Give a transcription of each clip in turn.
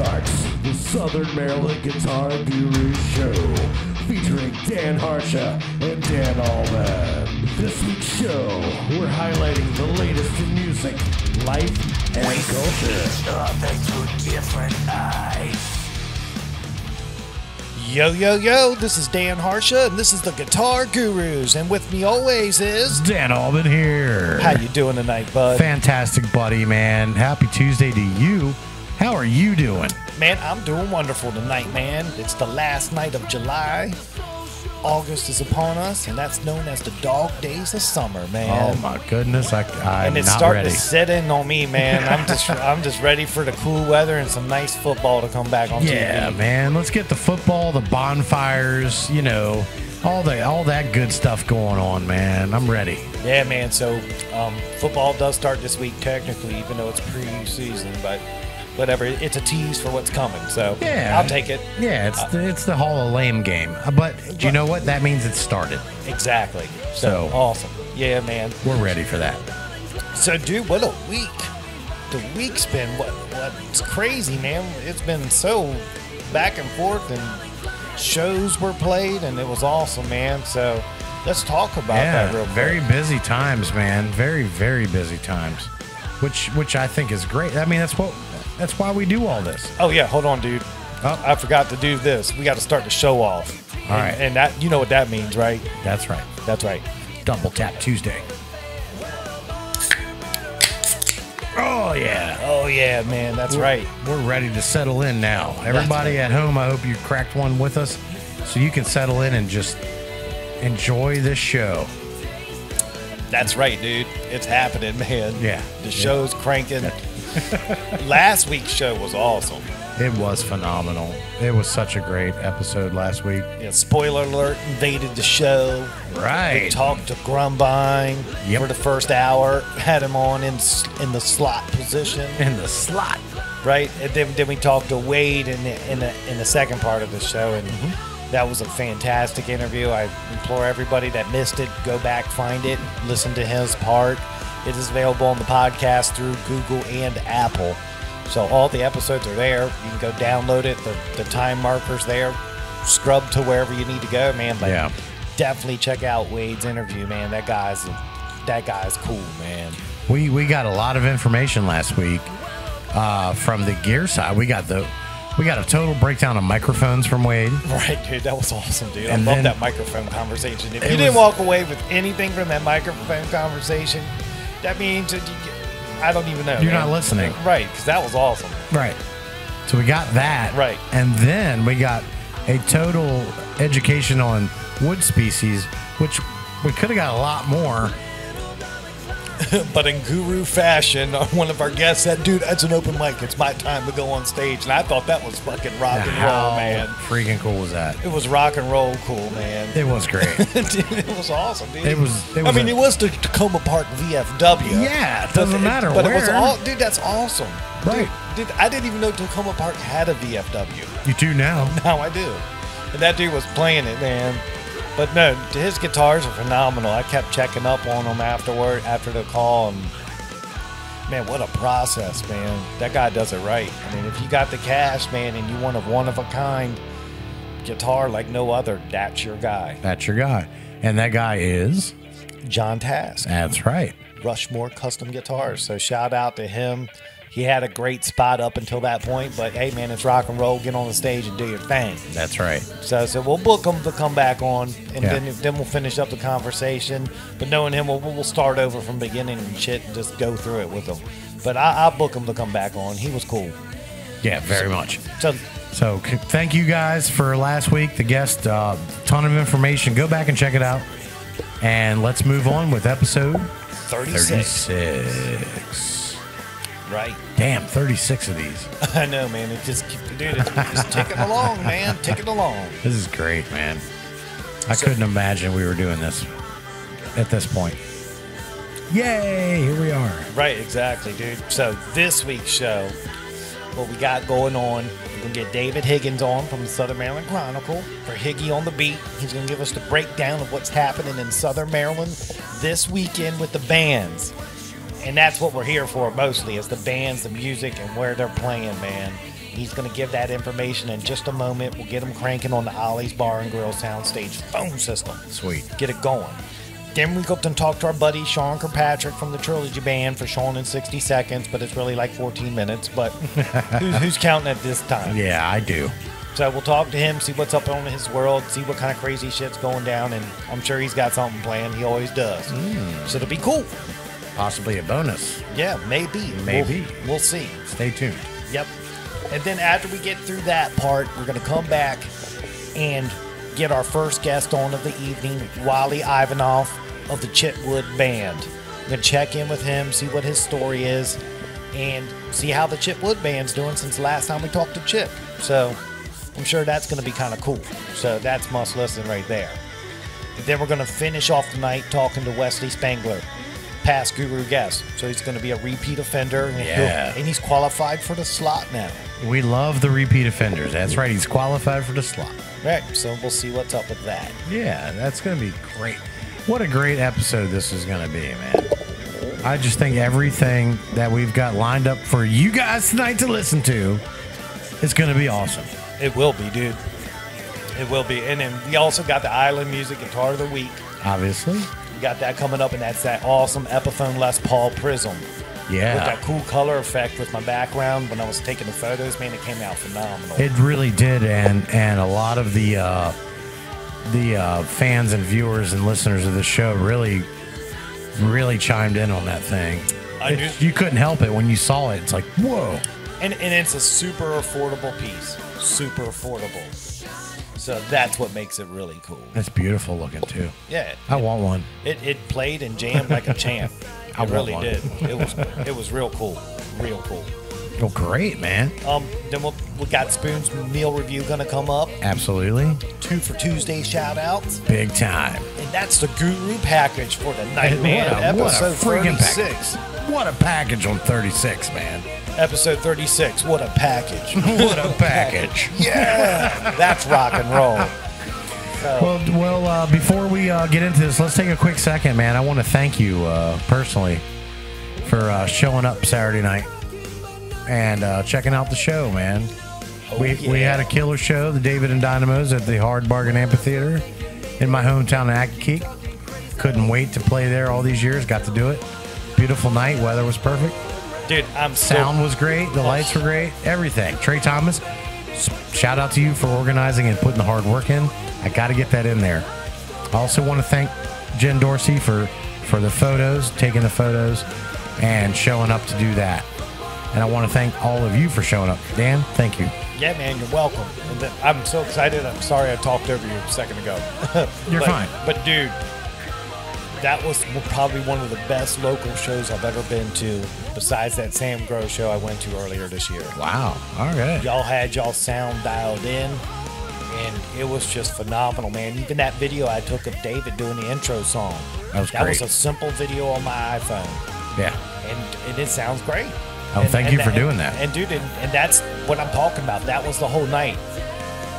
starts the Southern Maryland Guitar Guru Show, featuring Dan Harsha and Dan Allman. This week's show, we're highlighting the latest in music, life, and culture. Things with different eyes. Yo, yo, yo, this is Dan Harsha, and this is the Guitar Gurus, and with me always is... Dan Allman here. How you doing tonight, bud? Fantastic, buddy, man. Happy Tuesday to you. How are you doing? Man, I'm doing wonderful tonight, man. It's the last night of July. August is upon us, and that's known as the dog days of summer, man. Oh, my goodness. I'm and it's not starting ready. to set in on me, man. I'm just ready for the cool weather and some nice football to come back on TV. Yeah, man. Let's get the football, the bonfires, you know, all that good stuff going on, man. I'm ready. Yeah, man. So football does start this week technically, even though it's preseason, but whatever. It's a tease for what's coming, so Yeah. I'll take it. Yeah, it's the Hall of Lame game. But you know what? That means it started. Exactly. So awesome. Yeah, man. We're ready for that. So, dude, what a week. The week's been what's crazy, man. It's been so back and forth, and shows were played, and it was awesome, man. So let's talk about that real quick. Very busy times, man. Very, very busy times. Which I think is great. I mean, that's why we do all this. Oh, yeah. Hold on, dude. Oh. I forgot to do this. We got to start the show off. All right. And that, you know what that means, right? That's right. That's right. Double Tap Tuesday. Oh, yeah. Oh, yeah, man. That's right. We're ready to settle in now. Everybody at home, I hope you cracked one with us so you can settle in and just enjoy this show. That's right, dude. It's happening, man. Yeah. The show's cranking. Last week's show was awesome. It was phenomenal. It was such a great episode last week. Yeah, spoiler alert, invaded the show. We Right. talked to Grumbine Yep. for the first hour. Had him on in the slot position, In the slot. right? And then we talked to Wade in the second part of the show, and that was a fantastic interview. I implore everybody that missed it, go back, find it, listen to his part. It is available on the podcast through Google and Apple. So all the episodes are there. You can go download it. The time marker's there. Scrub to wherever you need to go, man. But Yeah. definitely check out Wade's interview, man. That guy's cool, man. We got a lot of information last week from the gear side. We got a total breakdown of microphones from Wade. Right, dude. That was awesome, dude. And I love then- that microphone conversation. If It you didn't was- walk away with anything from that microphone conversation, that means that I don't even know. You're man. not listening. Right, because that was awesome. Right. So we got that. Right. And then we got a total education on wood species, which we could have got a lot more. But in guru fashion, one of our guests said, dude, it's an open mic. It's my time to go on stage. And I thought that was fucking rock and How roll, man. freaking cool was that? It was rock and roll cool, man. It was great. Dude, it was awesome, dude. It was it was the Tacoma Park VFW. Yeah, it doesn't matter But it was where. all, dude, that's awesome. Right. Dude, I didn't even know Tacoma Park had a VFW. You do now. Now I do. And that dude was playing it, man. But no, his guitars are phenomenal. I kept checking up on him after the call, and man, what a process, man. That guy does it right. I mean, if you got the cash, man, and you want a one-of-a-kind guitar like no other, that's your guy. That's your guy. And that guy is? John Task. That's right. Rushmore Custom Guitars. So shout out to him. He had a great spot up until that point, but hey, man, it's rock and roll. Get on the stage and do your thing. That's right. So we'll book him to come back on, and Yeah. then we'll finish up the conversation. But knowing him, we'll start over from beginning and shit and just go through it with him. But I'll book him to come back on. He was cool. Yeah, very much. So Thank you guys for last week. The guest, ton of information. Go back and check it out. And let's move on with episode 36. Right. Damn, 36 of these. I know, man. It just, dude, it's ticking along, man. Ticking along. This is great, man. I couldn't imagine we were doing this at this point. Yay, here we are. Right, exactly, dude. So this week's show, what we got going on, we're going to get David Higgins on from the Southern Maryland Chronicle for Higgy on the Beat. He's going to give us the breakdown of what's happening in Southern Maryland this weekend with the bands. And that's what we're here for mostly, is the bands, the music, and where they're playing, man. He's going to give that information in just a moment. We'll get him cranking on the Ollie's Bar and Grill soundstage phone system. Sweet. Get it going. Then we go up and talk to our buddy Sean Kirkpatrick from the Trilogy Band for Sean in 60 seconds, but it's really like 14 minutes. But who's counting at this time? Yeah, I do. So we'll talk to him, see what's up on his world, see what kind of crazy shit's going down, and I'm sure he's got something planned. He always does. So it'll be cool. Possibly a bonus. Yeah, maybe. Maybe. We'll see. Stay tuned. Yep. And then after we get through that part, we're going to come back and get our first guest on of the evening, Wally Ivanov of the Chitwood Band. We're going to check in with him, see what his story is, and see how the Chitwood Band's doing since the last time we talked to Chip. So I'm sure that's going to be kind of cool. So that's must listen right there. And then we're going to finish off the night talking to Wesley Spangler, past Guru guest. So he's going to be a repeat offender. And he's qualified for the slot now. We love the repeat offenders. That's right. He's qualified for the slot. Right. So we'll see what's up with that. Yeah, that's going to be great. What a great episode this is going to be, man. I just think everything that we've got lined up for you guys tonight to listen to is going to be awesome. It will be, dude. It will be. And then we also got the Island Music Guitar of the Week. Obviously. We got that coming up, and that's that awesome Epiphone Les Paul Prism. Yeah. With that cool color effect with my background when I was taking the photos, man, it came out phenomenal. It really did, and a lot of the fans and viewers and listeners of the show really chimed in on that thing. You couldn't help it when you saw it. It's like, whoa. And it's a super affordable piece. Super affordable. So that's what makes it really cool. It's beautiful looking, too. Yeah. I want one. It played and jammed like a champ. It really one. did. It was real cool. Real cool. Well, great, man. Then we got Spoon's meal review going to come up. Absolutely. 2 for Tuesday shout-outs. Big time. And that's the Guru package for the night, man. Episode 36. What a package on 36, man. Episode 36. What a package. What a package. Yeah. That's rock and roll. So. Well, before we get into this, let's take a quick second, man. I want to thank you personally for showing up Saturday night and checking out the show, man. We had a killer show, the David and Dynamos at the Hard Bargain Amphitheater in my hometown of Accokeek. Couldn't wait to play there all these years. Got to do it. Beautiful night. Weather was perfect. Dude, Sound was great. The lights were great. Everything. Trey Thomas, shout out to you for organizing and putting the hard work in. I got to get that in there. I also want to thank Jen Dorsey for the photos, taking the photos, and showing up to do that. And I want to thank all of you for showing up. Dan, thank you. Yeah, man, you're welcome. And I'm so excited. I'm sorry I talked over you a second ago. You're fine. But, dude, that was probably one of the best local shows I've ever been to, besides that Sam Grow show I went to earlier this year. Wow. All right. Y'all had y'all sound dialed in, and it was just phenomenal, man. Even that video I took of David doing the intro song. That great. was a simple video on my iPhone. Yeah. And it sounds great. Oh, thank you for doing that. And dude, and that's what I'm talking about. That was the whole night.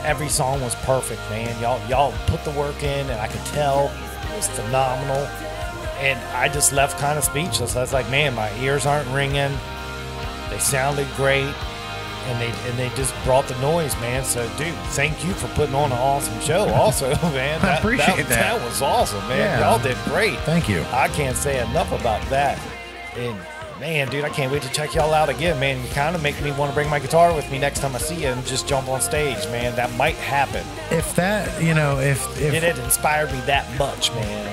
Every song was perfect, man. Y'all put the work in, and I could tell it was phenomenal. And I just left kind of speechless. I was like, man, my ears aren't ringing. They sounded great, and they just brought the noise, man. So, dude, thank you for putting on an awesome show. Also, man, I appreciate that. That was awesome, man. Yeah. Y'all did great. Thank you. I can't say enough about that. And man, dude, I can't wait to check y'all out again, man. You kind of make me want to bring my guitar with me next time I see you and just jump on stage, man. That might happen. If that, if it had inspired me that much, man.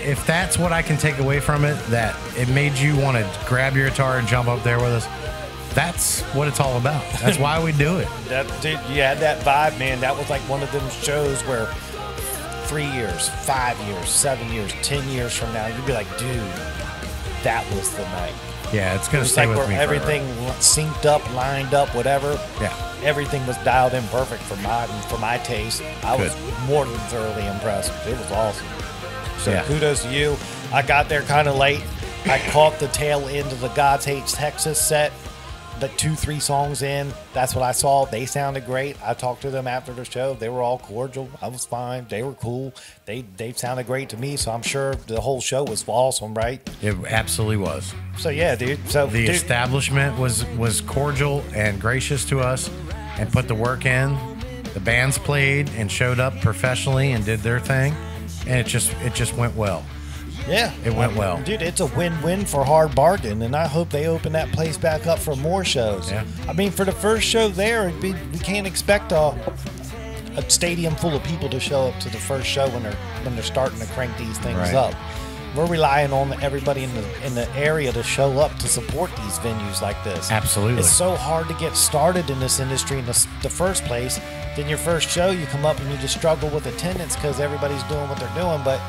If that's what I can take away from it, that it made you want to grab your guitar and jump up there with us, that's what it's all about. That's why we do it. Dude, you had that vibe, man. That was like one of them shows where 3 years, 5 years, 7 years, 10 years from now, you'd be like, dude, that was the night. Yeah, it's going to stay like with me forever. Everything synced up, lined up, whatever. Yeah. Everything was dialed in perfect for my taste. I was more than thoroughly impressed. It was awesome. So kudos to you. I got there kind of late. I caught the tail end of the God's Hates Texas set. The 2-3 songs in, that's what I saw. They sounded great. I talked to them after the show. They were all cordial. I was fine. They were cool. They sounded great to me. So I'm sure the whole show was awesome, right? It absolutely was. So yeah, dude. So the establishment was cordial and gracious to us. and put the work in. The bands played and showed up professionally and did their thing, and it just went well. Yeah, it went well, dude. It's a win-win for Hard Bargain, and I hope they open that place back up for more shows. Yeah. I mean, for the first show there, we can't expect a stadium full of people to show up to the first show when they're starting to crank these things up. We're relying on everybody in the area to show up to support these venues like this. Absolutely. It's so hard to get started in this industry in the first place. Then your first show, you come up and you just struggle with attendance because everybody's doing what they're doing. But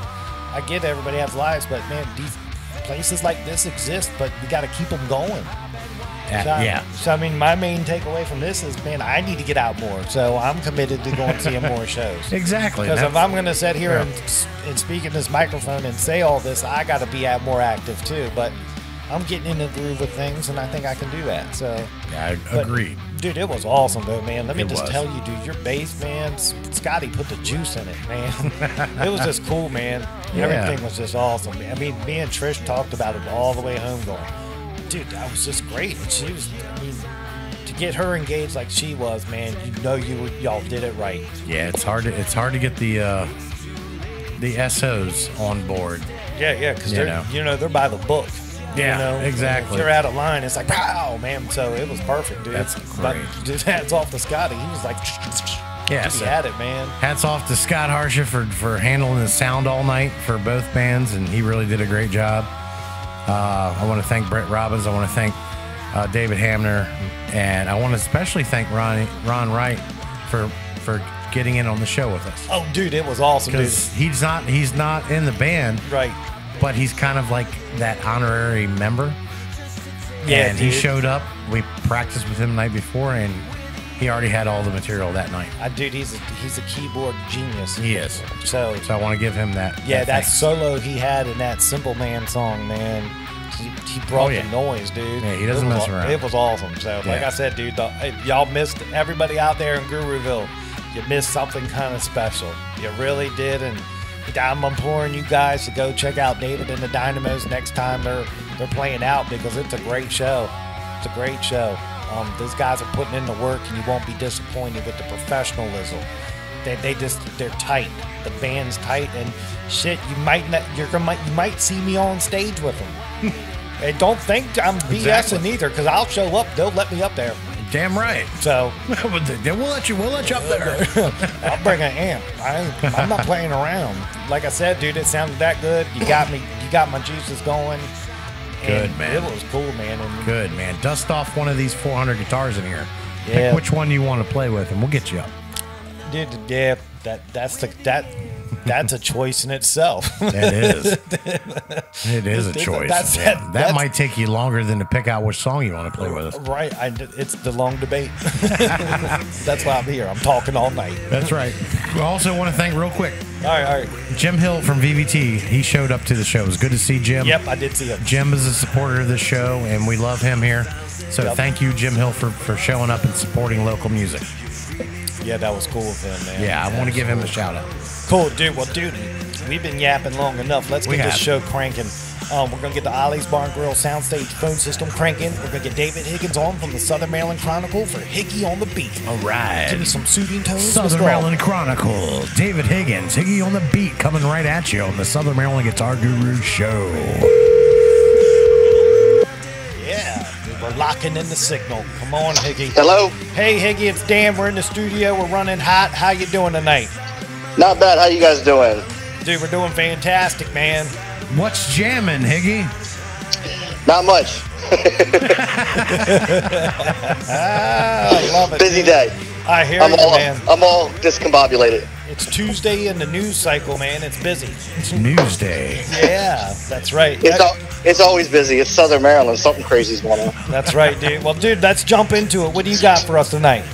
I get everybody has lives, but man, these places like this exist, but we got to keep them going. So I mean, my main takeaway from this is, man, I need to get out more. So I'm committed to going and seeing more shows. Exactly. Because if I'm going to sit here and speak in this microphone and say all this, I got to be more active too. But I'm getting in the groove with things, and I think I can do that. So yeah, I agree. Dude, it was awesome, though, man. Let me just tell you, dude, your bass, man, Scotty put the juice in it, man. It was just cool, man. Yeah. Everything was just awesome. I mean, me and Trish talked about it all the way home going, dude, that was just great. And she was, I mean, to get her engaged like she was, man, y'all did it right. Yeah, it's hard to get the SOs on board. Yeah, because they're by the book. Yeah, exactly. If you're out of line, it's like, wow, man. So it was perfect, dude. That's great. But just hats off to Scotty. He was like, yeah, he had it, man. Hats off to Scott Harsha for handling the sound all night for both bands, and he really did a great job. I want to thank Brett Robbins. I want to thank David Hamner, and I want to especially thank Ron Wright for getting in on the show with us. Oh, dude, it was awesome, dude. Because he's not in the band, right? But he's kind of like that honorary member. Yeah, and he showed up. We practiced with him the night before, and he already had all the material that night. Dude, he's a keyboard genius. He is. So I want to give him that. Yeah, that solo he had in that Simple Man song, man. He brought the noise, dude. Yeah, he doesn't mess around. It was awesome. So, like I said, dude, y'all missed everybody out there in Guruville. You missed something kind of special. You really did, and I'm imploring you guys to go check out David and the Dynamos next time they're playing out, because it's a great show. It's a great show. These guys are putting in the work, and you won't be disappointed with the professionalism. They're tight. The band's tight, and shit, you might see me on stage with them. Hey, don't think I'm BSing either, because I'll show up. They'll let me up there. Damn right. So we'll let you up there. I'll bring an amp. I'm not playing around. Like I said, dude, it sounded that good. You got me. You got my juices going. Good, man. It was cool, man. And good, man. Dust off one of these 400 guitars in here. Yeah. Pick which one you want to play with, and we'll get you up. Dude, yeah, that's a choice in itself. It is. It is a choice. That might take you longer than to pick out which song you want to play with. Right. It's the long debate. That's why I'm here. I'm talking all night. That's right. We also want to thank real quick. All right. Jim Hill from VVT. He showed up to the show. It was good to see Jim. Yep, I did see him. Jim is a supporter of the show, and we love him here. So thank you, Jim Hill, for showing up and supporting local music. Yeah, that was cool of him, man. Yeah, I want to give him a shout out. Cool, dude. Well, dude, we've been yapping long enough. Let's get this show cranking. We're going to get the Ollie's Bar and Grill soundstage phone system cranking. We're going to get David Higgins on from the Southern Maryland Chronicle for Higgy on the beat. All right. Give me some soothing tones. Southern Maryland Chronicle. David Higgins, Higgy on the beat, coming right at you on the Southern Maryland Guitar Guru Show. Yeah, we're locking in the signal. Come on, Higgy. Hello. Hey, Higgy, it's Dan. We're in the studio. We're running hot. How you doing tonight? Not bad. How you guys doing? Dude, we're doing fantastic, man. What's jamming, Higgy? Not much. I love it. Busy day. I hear you, man. I'm all discombobulated. It's Tuesday in the news cycle, man. It's busy. It's News Day. Yeah, that's right. It's always busy. It's Southern Maryland. Something crazy's going on. That's right, dude. Well, dude, let's jump into it. What do you got for us tonight?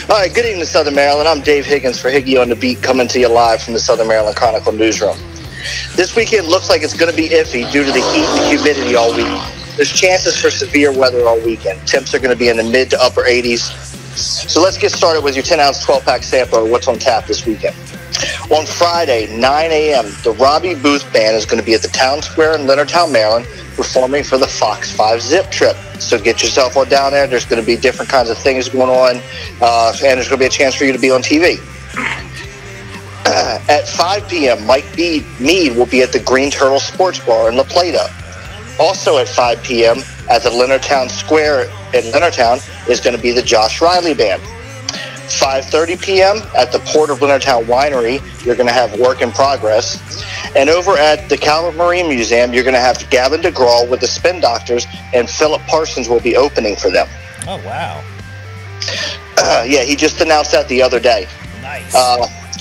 All right, good evening, Southern Maryland. I'm Dave Higgins for Higgy on the Beat, coming to you live from the Southern Maryland Chronicle newsroom. This weekend looks like it's going to be iffy due to the heat and humidity all week. There's chances for severe weather all weekend. Temps are going to be in the mid to upper 80s. So let's get started with your 10-ounce 12-pack sampler of what's on tap this weekend. On Friday, 9 a.m., the Robbie Booth Band is going to be at the Town Square in Leonardtown, Maryland, performing for the Fox 5 Zip Trip. So get yourself on down there. There's going to be different kinds of things going on, and there's going to be a chance for you to be on TV. At 5 p.m., Mike Mead will be at the Green Turtle Sports Bar in LaPlata. Also at 5 p.m. at the Leonardtown Square in Leonardtown is going to be the Josh Riley Band. 5:30 p.m. at the Port of Leonardtown Winery, you're going to have Work in Progress. And over at the Calvert Marine Museum, you're going to have Gavin DeGraw with the Spin Doctors, and Philip Parsons will be opening for them. Oh, wow. Yeah, he just announced that the other day. Nice.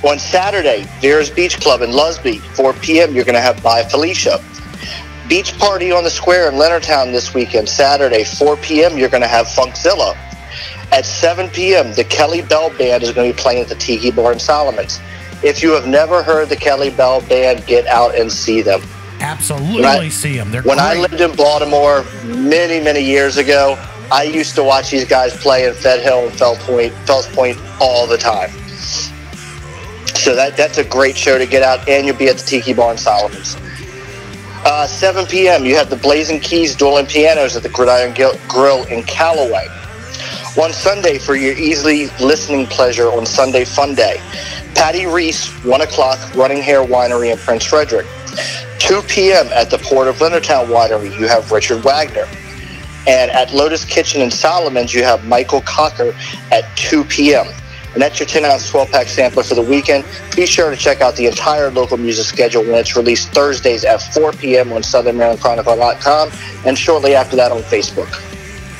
On Saturday, Vera's Beach Club in Lusby, 4 p.m., you're going to have By Felicia. Beach Party on the Square in Leonardtown this weekend, Saturday, 4 p.m., you're going to have Funkzilla. At 7 p.m., the Kelly Bell Band is going to be playing at the Tiki Bar in Solomon's. If you have never heard the Kelly Bell Band, get out and see them. Absolutely see them. They're when great. I lived in Baltimore many, many years ago, I used to watch these guys play in Fed Hill and Fells Point all the time. So that's a great show to get out, and you'll be at the Tiki Bar in Solomon's. 7 p.m., you have the Blazing Keys Dueling Pianos at the Gridiron Grill in Callaway. On Sunday, for your easily listening pleasure on Sunday Fun Day, Patty Reese, 1 o'clock, Running Hair Winery in Prince Frederick. 2 p.m. at the Port of Leonardtown Winery, you have Richard Wagner. And at Lotus Kitchen in Solomon's, you have Michael Cocker at 2 p.m. And that's your 10-ounce 12-pack sampler for the weekend. Be sure to check out the entire local music schedule when it's released Thursdays at 4 p.m. on SouthernMarylandChronicle.com and shortly after that on Facebook.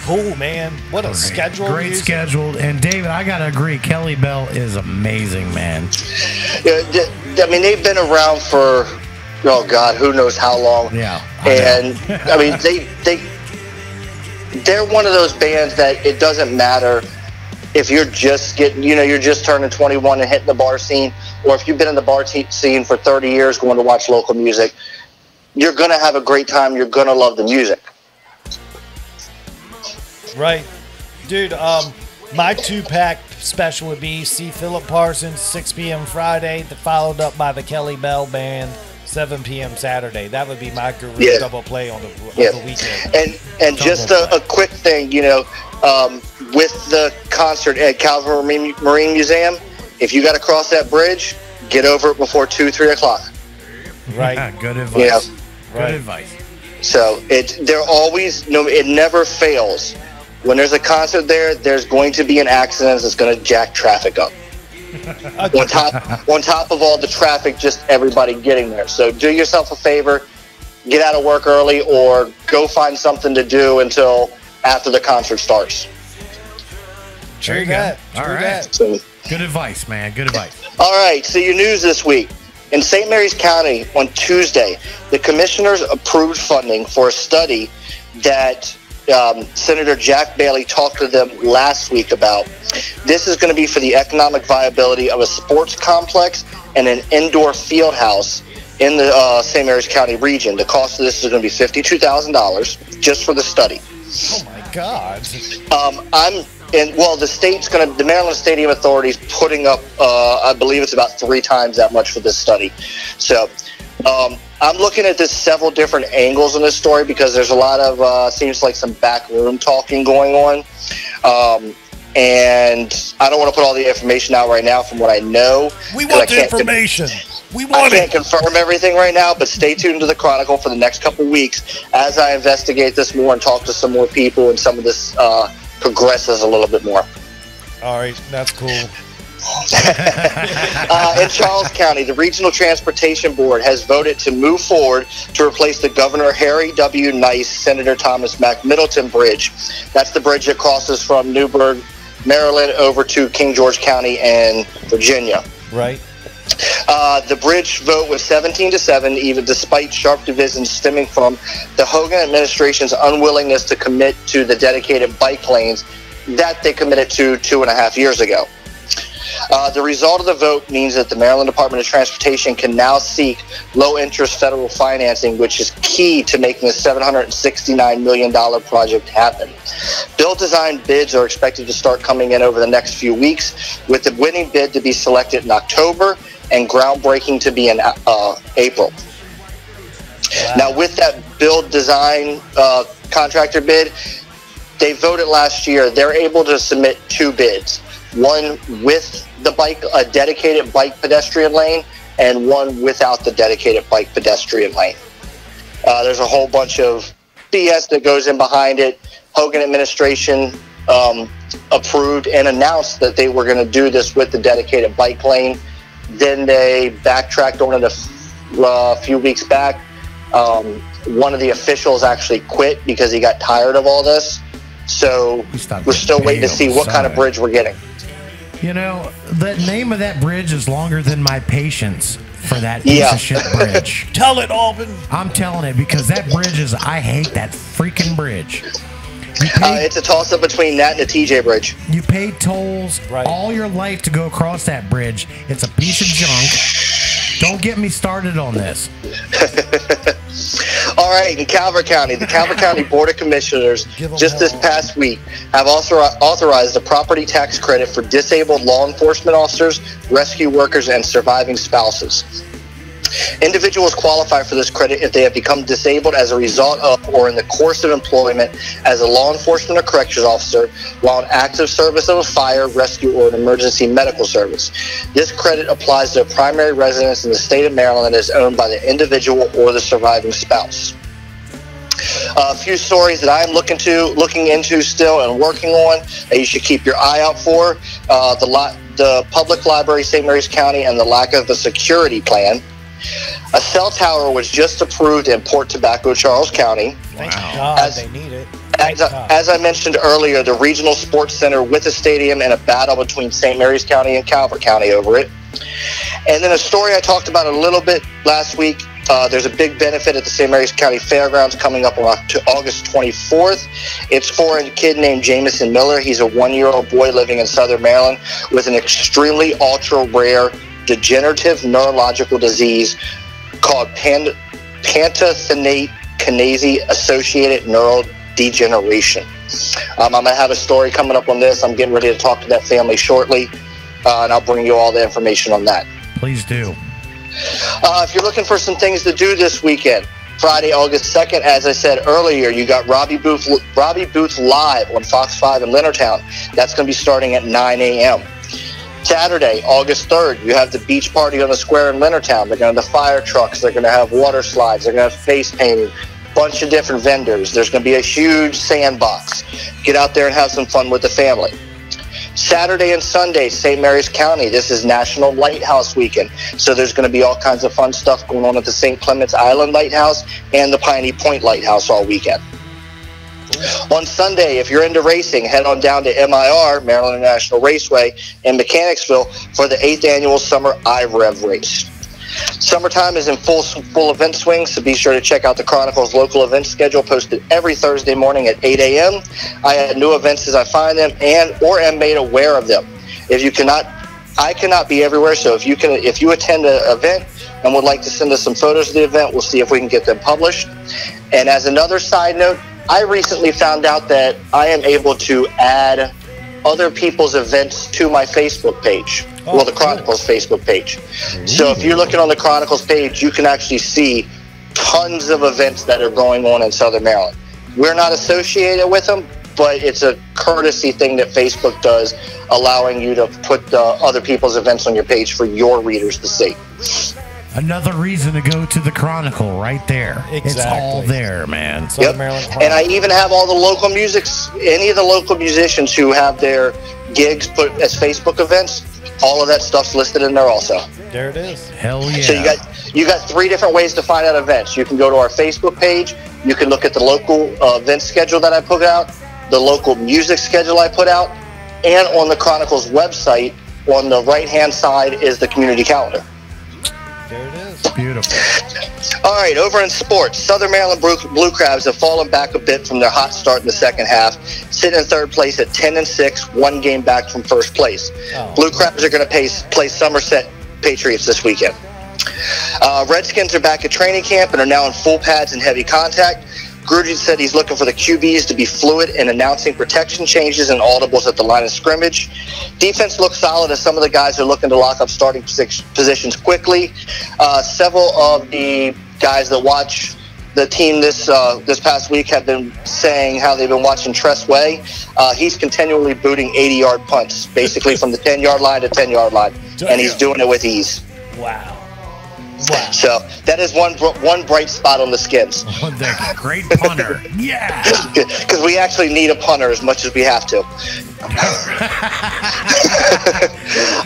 Cool, man. What a schedule. Great music. scheduled. And David, I got to agree, Kelly Bell is amazing, man. Yeah, I mean, they've been around for, oh, God, who knows how long. Yeah. And, I mean, they're one of those bands that it doesn't matter if you're just you're just turning 21 and hitting the bar scene, or if you've been in the bar scene for 30 years going to watch local music, you're going to have a great time. You're going to love the music. Right. Dude, my 2-pack special would be see Philip Parsons, 6 p.m. Friday, followed up by the Kelly Bell Band, 7 p.m. Saturday. That would be my guru double play on the weekend. And just a quick thing, with the concert at Calvert Marine Museum, if you got to cross that bridge, get over it before 2, 3 o'clock. Right. Good advice. Good advice. So it never fails. When there's a concert there, there's going to be an accident that's going to jack traffic up. on top of all the traffic, just everybody getting there. So do yourself a favor, get out of work early, or go find something to do until after the concert starts. True that. All right. So, good advice, man. Good advice. all right, so your news this week. In St. Mary's County on Tuesday, the commissioners approved funding for a study that Senator Jack Bailey talked to them last week about. This is going to be for the economic viability of a sports complex and an indoor field house in the St. Mary's County region. The cost of this is going to be $52,000 just for the study. Oh my God. The Maryland Stadium Authority is putting up, I believe it's about 3 times that much for this study. So I'm looking at this several different angles in this story because there's a lot of, seems like some backroom talking going on. And I don't want to put all the information out right now from what I know. We want the information. I can't confirm everything right now, but stay tuned to the Chronicle for the next couple weeks as I investigate this more and talk to some more people and some of this progresses a little bit more. All right, that's cool. In Charles County, the Regional Transportation Board has voted to move forward to replace the Governor Harry W. Nice, Senator Thomas Mack Middleton Bridge. That's the bridge that crosses from Newburgh, Maryland, over to King George County and Virginia. Right. The bridge vote was 17-7, even despite sharp divisions stemming from the Hogan administration's unwillingness to commit to the dedicated bike lanes that they committed to 2.5 years ago. The result of the vote means that the Maryland Department of Transportation can now seek low-interest federal financing, which is key to making the $769 million project happen. Bill design bids are expected to start coming in over the next few weeks, with the winning bid to be selected in October and groundbreaking to be in April. Wow. Now, with that build design contractor bid. They voted last year. They're able to submit 2 bids. One with the bike, a dedicated bike pedestrian lane, and one without the dedicated bike pedestrian lane. There's a whole bunch of BS that goes in behind it. Hogan administration approved and announced that they were going to do this with the dedicated bike lane. Then they backtracked on it a few weeks back. One of the officials actually quit because he got tired of all this. So we're still waiting to see what kind of bridge we're getting. You know, the name of that bridge is longer than my patience for that piece of shit bridge. Tell it, Alvin. I'm telling it because that bridge is, I hate that freaking bridge. It's a toss-up between that and the TJ Bridge. You pay tolls all your life to go across that bridge. It's a piece of junk. Don't get me started on this. All right, in Calvert County, the Calvert County Board of Commissioners just this past week have also authorized a property tax credit for disabled law enforcement officers, rescue workers, and surviving spouses. Individuals qualify for this credit if they have become disabled as a result of or in the course of employment as a law enforcement or corrections officer while in active service of a fire, rescue, or an emergency medical service. This credit applies to a primary residence in the state of Maryland that is owned by the individual or the surviving spouse. A few stories that I'm looking into still and working on that you should keep your eye out for. The public library, St. Mary's County, and the lack of a security plan. A cell tower was just approved in Port Tobacco, Charles County. Thank God they need it. As I mentioned earlier, the regional sports center with a stadium and a battle between St. Mary's County and Calvert County over it. And then a story I talked about a little bit last week. There's a big benefit at the St. Mary's County Fairgrounds coming up on August 24th. It's for a kid named Jamison Miller. He's a 1-year-old boy living in Southern Maryland with an extremely ultra-rare degenerative neurological disease called pantothenate kinase associated neural degeneration. I'm going to have a story coming up on this. I'm getting ready to talk to that family shortly, and I'll bring you all the information on that. Please do. If you're looking for some things to do this weekend, Friday, August 2nd, as I said earlier, you got Robbie Booth Live on Fox 5 in Leonardtown. That's going to be starting at 9 a.m. Saturday, August 3rd, you have the beach party on the square in Leonardtown. They're going to have the fire trucks. They're going to have water slides. They're going to have face painting, bunch of different vendors. There's going to be a huge sandbox. Get out there and have some fun with the family. Saturday and Sunday, St. Mary's County. This is National Lighthouse Weekend. So there's going to be all kinds of fun stuff going on at the St. Clements Island Lighthouse and the Piney Point Lighthouse all weekend. On Sunday, if you're into racing, head on down to MIR, Maryland International Raceway, in Mechanicsville for the 8th annual Summer iRev race. Summertime is in full event swing, so be sure to check out the Chronicle's local event schedule posted every Thursday morning at 8 a.m. I add new events as I find them or am made aware of them. I cannot be everywhere, so if you attend an event and would like to send us some photos of the event, we'll see if we can get them published. And as another side note, I recently found out that I am able to add other people's events to my Facebook page. The Chronicle's Facebook page. So if you're looking on the Chronicle's page, you can actually see tons of events that are going on in Southern Maryland. We're not associated with them, but it's a courtesy thing that Facebook does, allowing you to put other people's events on your page for your readers to see. Another reason to go to the Chronicle right there. Exactly. It's all there, man. Yep. And I even have all the local any of the local musicians who have their gigs put as Facebook events, all of that stuff's listed in there also. There it is. Hell yeah. So you got 3 different ways to find out events. You can go to our Facebook page, you can look at the local event schedule that I put out, the local music schedule I put out, and on the Chronicle's website, on the right-hand side is the community calendar. There it is. Beautiful. All right, over in sports, Southern Maryland Blue Crabs have fallen back a bit from their hot start in the second half, sitting in third place at 10-6, 1 game back from first place. Blue Crabs are going to play Somerset Patriots this weekend. Redskins are back at training camp and are now in full pads and heavy contact. Gruden said he's looking for the QBs to be fluid in announcing protection changes and audibles at the line of scrimmage. Defense looks solid as some of the guys are looking to lock up starting positions quickly. Several of the guys that watch the team this past week have been saying how they've been watching Tress Way. He's continually booting 80-yard punts, basically from the 10-yard line to 10-yard line, and he's doing it with ease. Wow. So that is one bright spot on the Skins. The great punter. Yeah. Because we actually need a punter as much as we have to.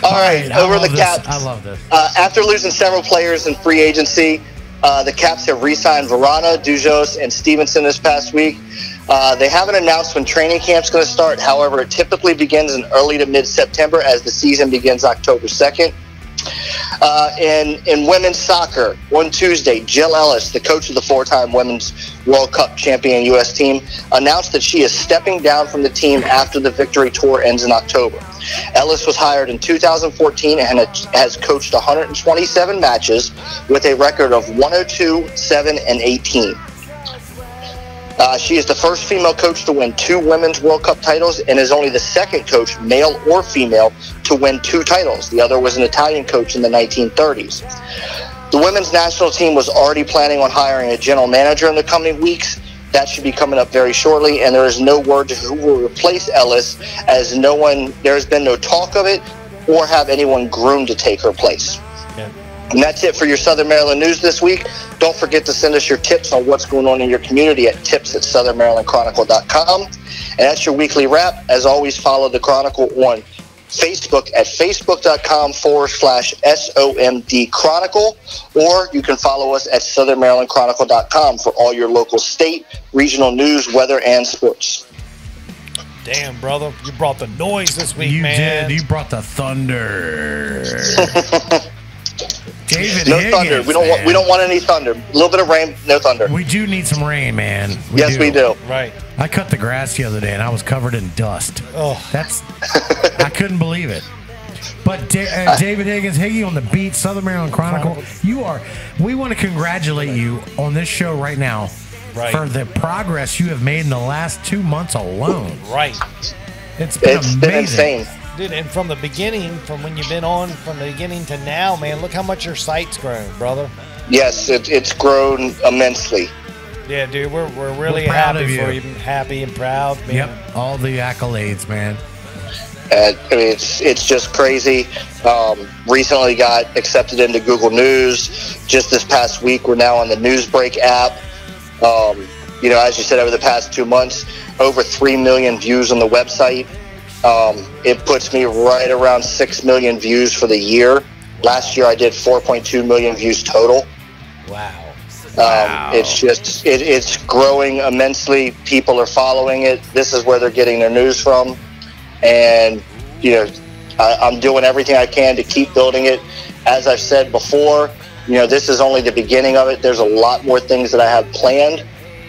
All right, over the Caps. I love this. After losing several players in free agency, the Caps have re-signed Verana, Dujos, and Stevenson this past week. They haven't announced when training camp's going to start. However, it typically begins in early to mid-September as the season begins October 2nd. In women's soccer, on Tuesday, Jill Ellis, the coach of the four-time Women's World Cup champion U.S. team, announced that she is stepping down from the team after the Victory Tour ends in October. Ellis was hired in 2014 and has coached 127 matches with a record of 102, 7, and 18. She is the first female coach to win 2 Women's World Cup titles and is only the second coach, male or female, to win 2 titles. The other was an Italian coach in the 1930s. The women's national team was already planning on hiring a general manager in the coming weeks. That should be coming up very shortly, and there is no word to who will replace Ellis, as there has been no talk of it or have anyone groomed to take her place. Yeah. And that's it for your Southern Maryland news this week. Don't forget to send us your tips on what's going on in your community at tips@southernmarylandchronicle.com. And that's your weekly wrap. As always, follow the Chronicle on Facebook at facebook.com/SOMD Chronicle, or you can follow us at southernmarylandchronicle.com for all your local state, regional news, weather, and sports. Damn, brother, you brought the noise this week, You man. did. You brought the thunder. David No Higgins, thunder. We don't want any thunder. A little bit of rain, no thunder. We do need some rain, man. Yes, we do. Right. I cut the grass the other day and I was covered in dust. Oh, I couldn't believe it. But David Higgins, Higgy on the beat, Southern Maryland Chronicle. We want to congratulate you on this show right now for the progress you have made in the last 2 months alone. right. It's been amazing. insane. Dude, and from the beginning, from when you've been on, from the beginning to now, man, look how much your site's grown, brother. Yes, it's grown immensely. Yeah, dude, we're really proud happy of for you. you. Happy and proud, man. Yep, all the accolades, man. I mean, it's just crazy. Recently got accepted into Google News. Just this past week, we're now on the Newsbreak app. As you said, over the past 2 months, over 3 million views on the website. It puts me right around 6 million views for the year. Last year, I did 4.2 million views total. Wow. It's just it's growing immensely. People are following it. This is where they're getting their news from, and I'm doing everything I can to keep building it. As I've said before, this is only the beginning of it. There's a lot more things that I have planned,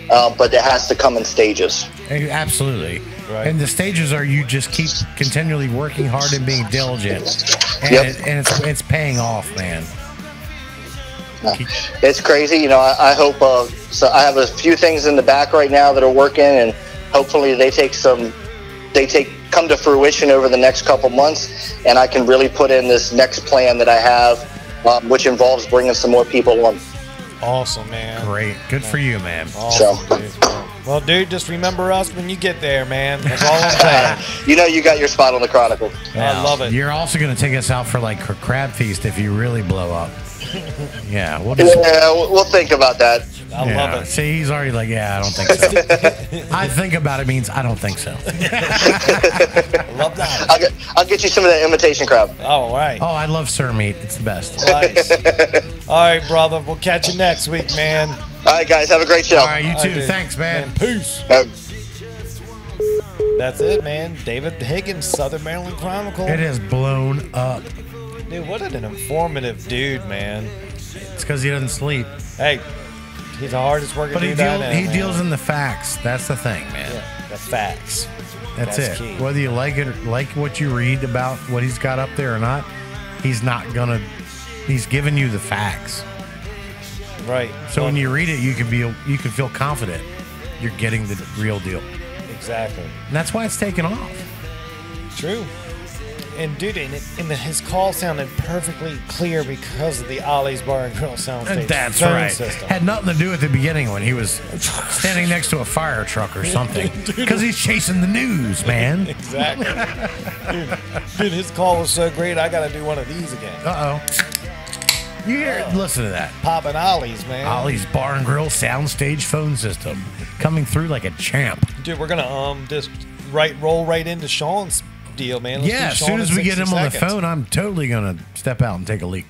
but it has to come in stages. Absolutely. Right. And the stages are you just keep continually working hard and being diligent, and, Yep. it's paying off, man. It's crazy. I hope so. I have a few things in the back right now that are working, and hopefully they come to fruition over the next couple months, and I can really put in this next plan that I have, which involves bringing some more people on. Awesome, man. Great, good for you, man. Awesome, dude. Well, dude, just remember us when you get there, man. That's all I'm saying. You got your spot on the Chronicle. I love it. You're also going to take us out for like a crab feast if you really blow up. Yeah, Yeah, we'll think about that. I love it. See, he's already like, yeah, I don't think so. I think about it means I don't think so. I love that. I'll get you some of that imitation crab. All right. Oh, I love sir meat. It's the best. Nice. All right, brother. We'll catch you next week, man. All right, guys, have a great show. All right, you All too. right, dude. Thanks, man. Peace. That's it, man. David Higgins, Southern Maryland Chronicle. It has blown up. Dude, what an informative dude, man. It's because he doesn't sleep. Hey, he's the hardest working But he, dude I know, he man. deals in the facts. That's the thing, man. Yeah, the facts. That's it. key. Whether you like it or like what you read about what he's got up there or not, he's giving you the facts. Right. So when you read it, you can feel confident you're getting the real deal. Exactly. And that's why it's taken off. True. And dude, his call sounded perfectly clear because of the Ollie's Bar and Grill soundstage. That's phone right. System. Had nothing to do with the beginning when he was standing next to a fire truck or something. Because he's chasing the news, man. Exactly. dude, his call was so great, I got to do one of these again. Uh-oh. You hear? Listen to that. Popping Ollie's, man. Ollie's Bar and Grill soundstage phone system. Coming through like a champ. Dude, we're going to just roll right into Sean's deal, man. Let's as soon as we get him on the phone, I'm totally going to step out and take a leak.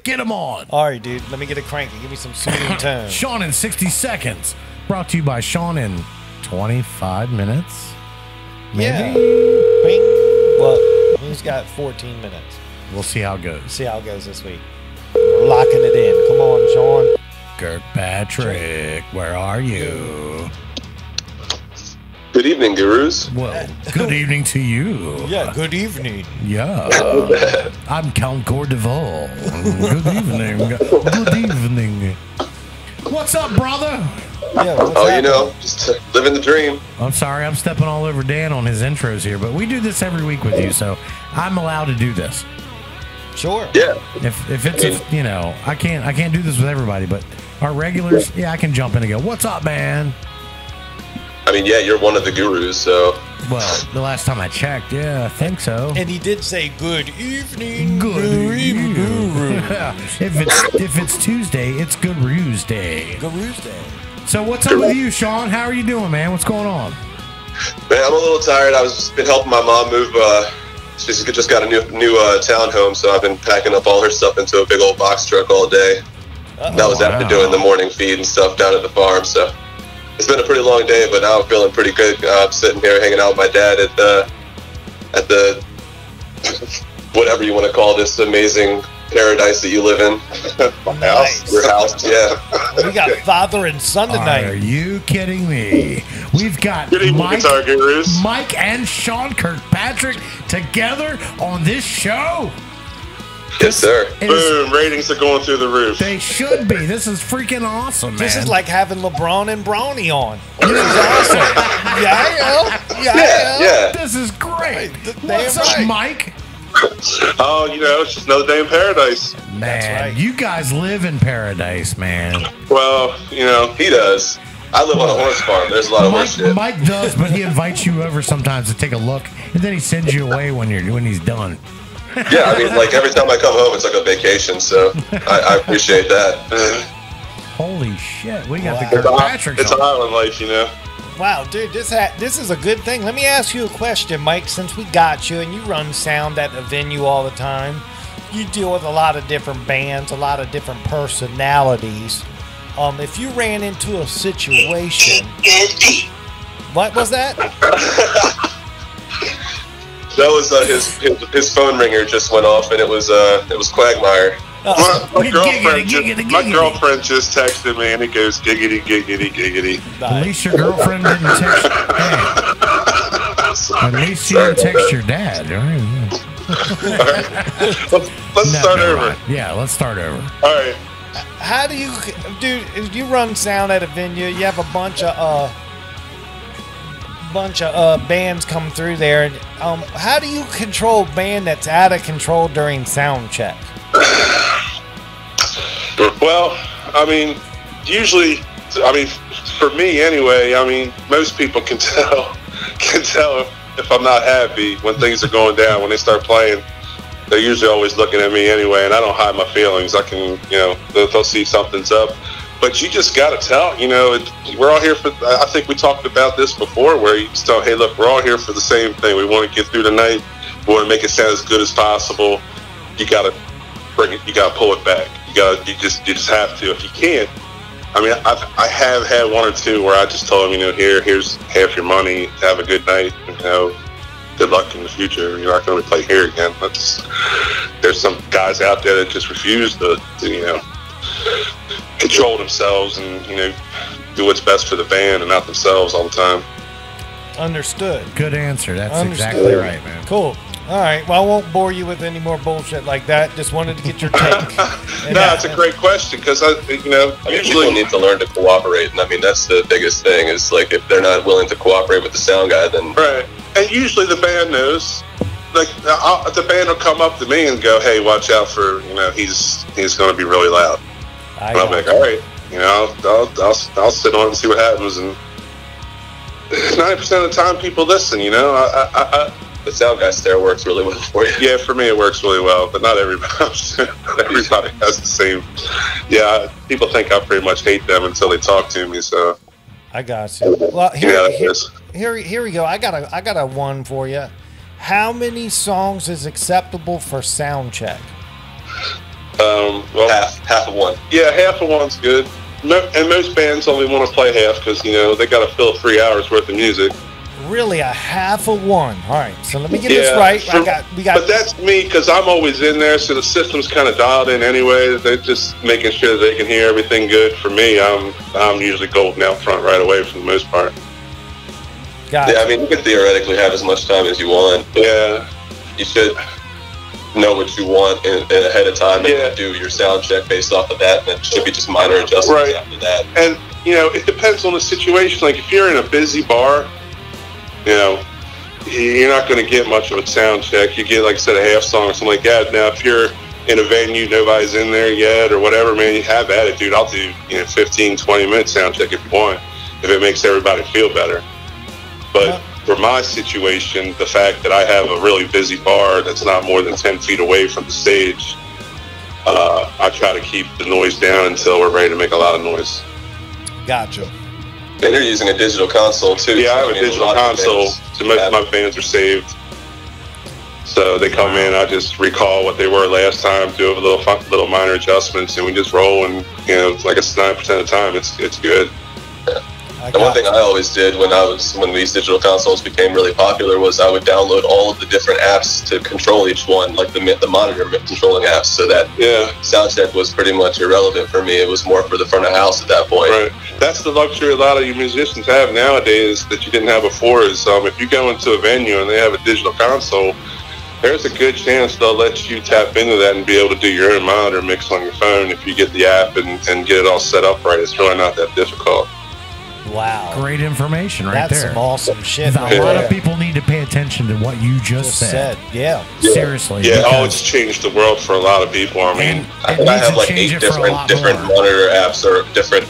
Get him on. All right, dude. Let me get it cranky. Give me some soothing tone. Sean in 60 seconds. Brought to you by Sean in 25 minutes. Maybe? Yeah. Bing. Well, he's got 14 minutes. We'll see how it goes. See how it goes this week. We're locking it in. Come on, Sean. Kirkpatrick, where are you? Good evening, gurus. Well, good evening to you. Yeah, good evening. Yeah. I'm Count Gordeval. Good evening. Good evening. What's up, brother? Yeah, what's Oh, happening? you know, just living the dream. I'm sorry, I'm stepping all over Dan on his intros here, but we do this every week with you, so I'm allowed to do this. Sure. Yeah. If it's you know, I can't do this with everybody, but our regulars, yeah, I can jump in and go, "What's up, man?" I mean, yeah, you're one of the gurus, so. Well, the last time I checked, yeah, I think so. And he did say good evening. Good evening, guru. if it's Tuesday, it's Good Ruse Day. Guru's Day. So what's up with you, Sean? How are you doing, man? What's going on? Man, I'm a little tired. I've been helping my mom move. She's just got a new townhome, so I've been packing up all her stuff into a big old box truck all day. That was after doing the morning feed and stuff down at the farm, so. It's been a pretty long day, but now I'm feeling pretty good. I'm sitting here hanging out with my dad at the whatever you want to call this amazing paradise that you live in. My house, your house, yeah. We got father and son tonight. Are you kidding me? We've got Good evening, Guitar Gurus. Mike and Sean Kirkpatrick together on this show. Yes, sir. Boom, ratings are going through the roof. They should be. This is freaking awesome, man. This is like having LeBron and Bronny on. This is awesome. Yeah. This is great. Damn What's up, right. Mike? Oh, you know, it's just another day in paradise. Man, That's right. you guys live in paradise, man. Well, you know, He does. I live on a horse farm. There's a lot of horse shit. Mike does, but he invites you over sometimes to take a look, and then he sends you away when he's done. Yeah, I mean, like every time I come home, it's like a vacation, so I appreciate that. Holy shit, we got the it's Kirkpatrick. island life, you know. Wow, dude, this is a good thing. Let me ask you a question, Mike. Since we got you and you run sound at a venue all the time, you deal with a lot of different bands, a lot of different personalities. If you ran into a situation, what was that? That was his phone ringer just went off, and it was Quagmire. My girlfriend just texted me, and it goes giggity, giggity, giggity. At least your girlfriend didn't text. Hey, at least you didn't text your dad. All right. Let's start never over. mind. Yeah, let's start over. All right. How do you, dude? If you run sound at a venue, you have a bunch of bands come through there. And, how do you control a band that's out of control during sound check? Well, I mean, usually, for me anyway, most people can tell if I'm not happy when things are going down. When they start playing, they're usually always looking at me anyway, and I don't hide my feelings. I can, they'll see something's up. But you just got to tell, we're all here for, I think we talked about this before, where you just tell, hey, look, we're all here for the same thing. We want to get through the night. We want to make it sound as good as possible. You got to bring it, you got to pull it back. You just have to. If you can't, I have had one or two where I just told them, here's half your money, have a good night, good luck in the future. You're not going to play here again. There's some guys out there that just refuse to control themselves and do what's best for the band and not themselves all the time. Understood. Good answer. That's Understood. exactly right, man. Cool. All right. Well, I won't bore you with any more bullshit like that. Just wanted to get your take. No, it's a great question because People need to learn to cooperate, and that's the biggest thing. Is like if they're not willing to cooperate with the sound guy, then right. And usually the band knows. Like the band will come up to me and go, "Hey, watch out for he's going to be really loud." And I'm like, "All right, I'll sit on it and see what happens." And 90% of the time, people listen. The sound guy stare works really well for you. Yeah, for me it works really well, but not everybody. Not everybody has the same. Yeah, people think I pretty much hate them until they talk to me. So I got you. Well, here we go. I got a one for you. How many songs is acceptable for sound check? Well, half of one. Yeah, half of one's good. And most bands only want to play half because they got to fill 3 hours worth of music. Really, a half of one. All right, so let me get this right. We got. But that's me because I'm always in there, so the system's kind of dialed in anyway. They're just making sure that they can hear everything good. For me, I'm usually golden out front right away for the most part. Gotcha. Yeah, I mean, you could theoretically have as much time as you want. Yeah, you should know what you want ahead of time and do your sound check based off of that. And it should be just minor adjustments after that. And it depends on the situation. Like if you're in a busy bar, you're not going to get much of a sound check. You get, like I said, a half song or something like that. Now, if you're in a venue, nobody's in there yet or whatever, man, you have at it, dude. I'll do 15, 20-minute sound check if you want, if it makes everybody feel better. But for my situation, the fact that I have a really busy bar that's not more than 10 feet away from the stage, I try to keep the noise down until we're ready to make a lot of noise. Gotcha. And you're using a digital console too. Yeah, I have a digital console. So most of my fans are saved. So they come in, I just recall what they were last time, do a little minor adjustments, and we just roll. And like it's 9% of the time, it's good. And one thing I always did when these digital consoles became really popular was I would download all of the different apps to control each one, like the monitor controlling apps, so that sound check was pretty much irrelevant for me. It was more for the front of house at that point. Right. That's the luxury a lot of you musicians have nowadays that you didn't have before. Is if you go into a venue and they have a digital console, there's a good chance they'll let you tap into that and be able to do your own monitor mix on your phone if you get the app and get it all set up right. It's really not that difficult. Wow. Great information right That's there. some awesome shit. A lot of people need to pay attention to what you just said. Yeah. Seriously. Yeah, it's changed the world for a lot of people. I mean, I have like 8 different monitor apps or different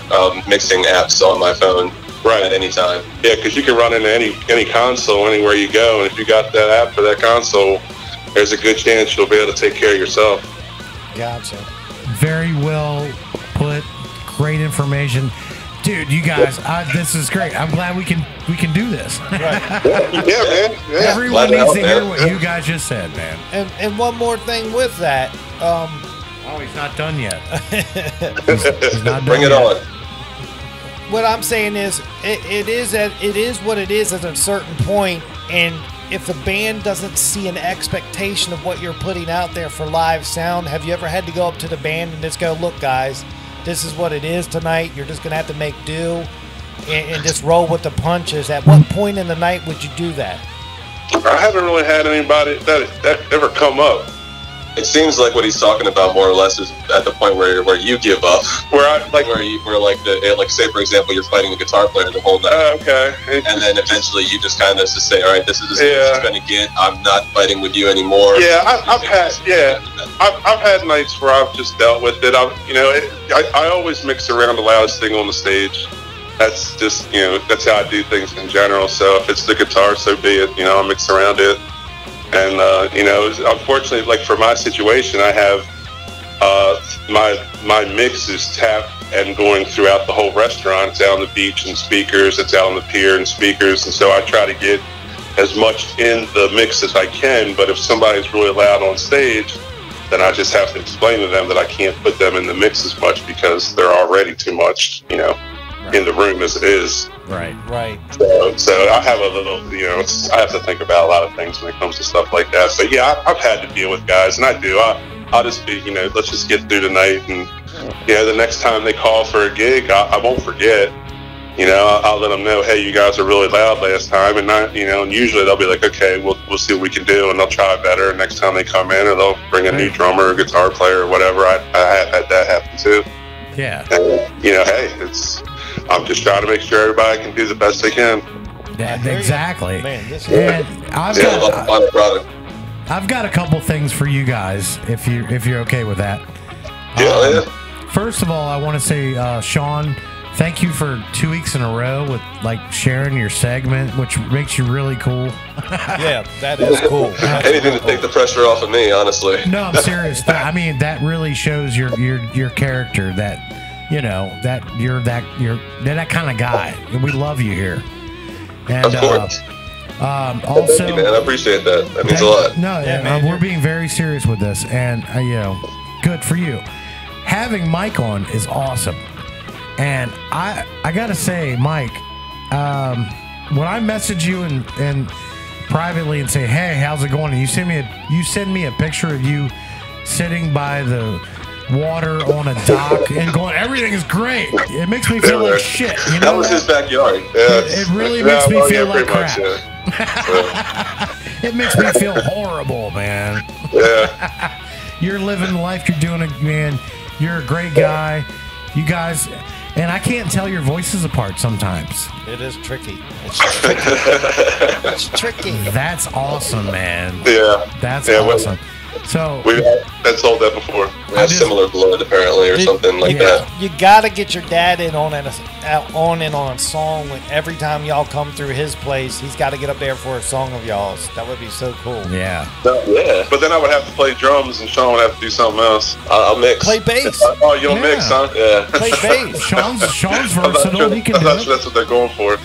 mixing apps on my phone at any time. Yeah, because you can run into any console anywhere you go, and if you got that app for that console, there's a good chance you'll be able to take care of yourself. Gotcha. Very well put. Great information. Dude, you guys, this is great. I'm glad we can do this. Right. Yeah, man. Yeah. Everyone needs to hear what you guys just said, man. And one more thing with that. He's not done yet. He's not done Bring it yet. on. What I'm saying is, it is what it is at a certain point, and if the band doesn't see an expectation of what you're putting out there for live sound, have you ever had to go up to the band and just go, "Look, guys, this is what it is tonight. You're just going to have to make do and just roll with the punches"? At what point in the night would you do that? I haven't really had anybody that ever come up. It seems like what he's talking about more or less is at the point where you give up. Say for example you're fighting a guitar player the whole night. Okay. And then eventually you just kind of just say, all right, this is as good as it's gonna get. I'm not fighting with you anymore. Yeah, I've had nights where I've just dealt with it. I always mix around the loudest thing on the stage. That's just that's how I do things in general. So if it's the guitar, so be it. I mix around it. And unfortunately, like for my situation, I have my mix is tapped and going throughout the whole restaurant. It's out on the beach and speakers. It's out on the pier and speakers. And so I try to get as much in the mix as I can. But if somebody's really loud on stage, then I just have to explain to them that I can't put them in the mix as much because they're already too much, in the room as it is. Right. So I have a little, I have to think about a lot of things when it comes to stuff like that. But yeah, I've had to deal with guys, and I do. I'll just be, let's just get through the night, and the next time they call for a gig, I won't forget. I'll let them know, hey, you guys are really loud last time, and and usually they'll be like, okay, we'll see what we can do, and they'll try better next time they come in, or they'll bring a new drummer or guitar player or whatever. I have had that happen too. Yeah. And, hey, I'm just trying to make sure everybody can do the best they can. Exactly. Man, this and I've got final product. I've got a couple things for you guys, if you're okay with that. Yeah. First of all, I want to say, Sean, thank you for 2 weeks in a row with sharing your segment, which makes you really cool. Yeah, that is cool. Anything to take the pressure off of me, honestly. No, I'm serious. I mean, that really shows your character. That that you're that kind of guy. We love you here. And Of course. also, Thank you, man. I appreciate that. That means a lot. No, man, we're being very serious with this, and good for you. Having Mike on is awesome. And I gotta say, Mike, when I message you and privately and say, "Hey, how's it going?" and you send me a picture of you sitting by the water on a dock and going, "Everything is great." It makes me feel like shit. You know that was his backyard. Yeah, it really makes me feel like pretty crap. much, It makes me feel horrible, man. yeah. You're living the life. You're doing it, man. You're a great guy. You guys, and I can't tell your voices apart sometimes. It is tricky. It's tricky. It's tricky. That's awesome, man. Yeah. That's Yeah, awesome. So We've been told that before. We have similar blood, apparently, or something like that. You gotta get your dad in on a song. Every time y'all come through his place, he's got to get up there for a song of y'all's. That would be so cool. yeah. Yeah. But then I would have to play drums, and Sean would have to do something else. I'll mix. Play bass. Oh, you don't mix, huh? Yeah. Play bass. Sean's I'm not versatile. sure, He can I'm do not it. sure that's what they're going for.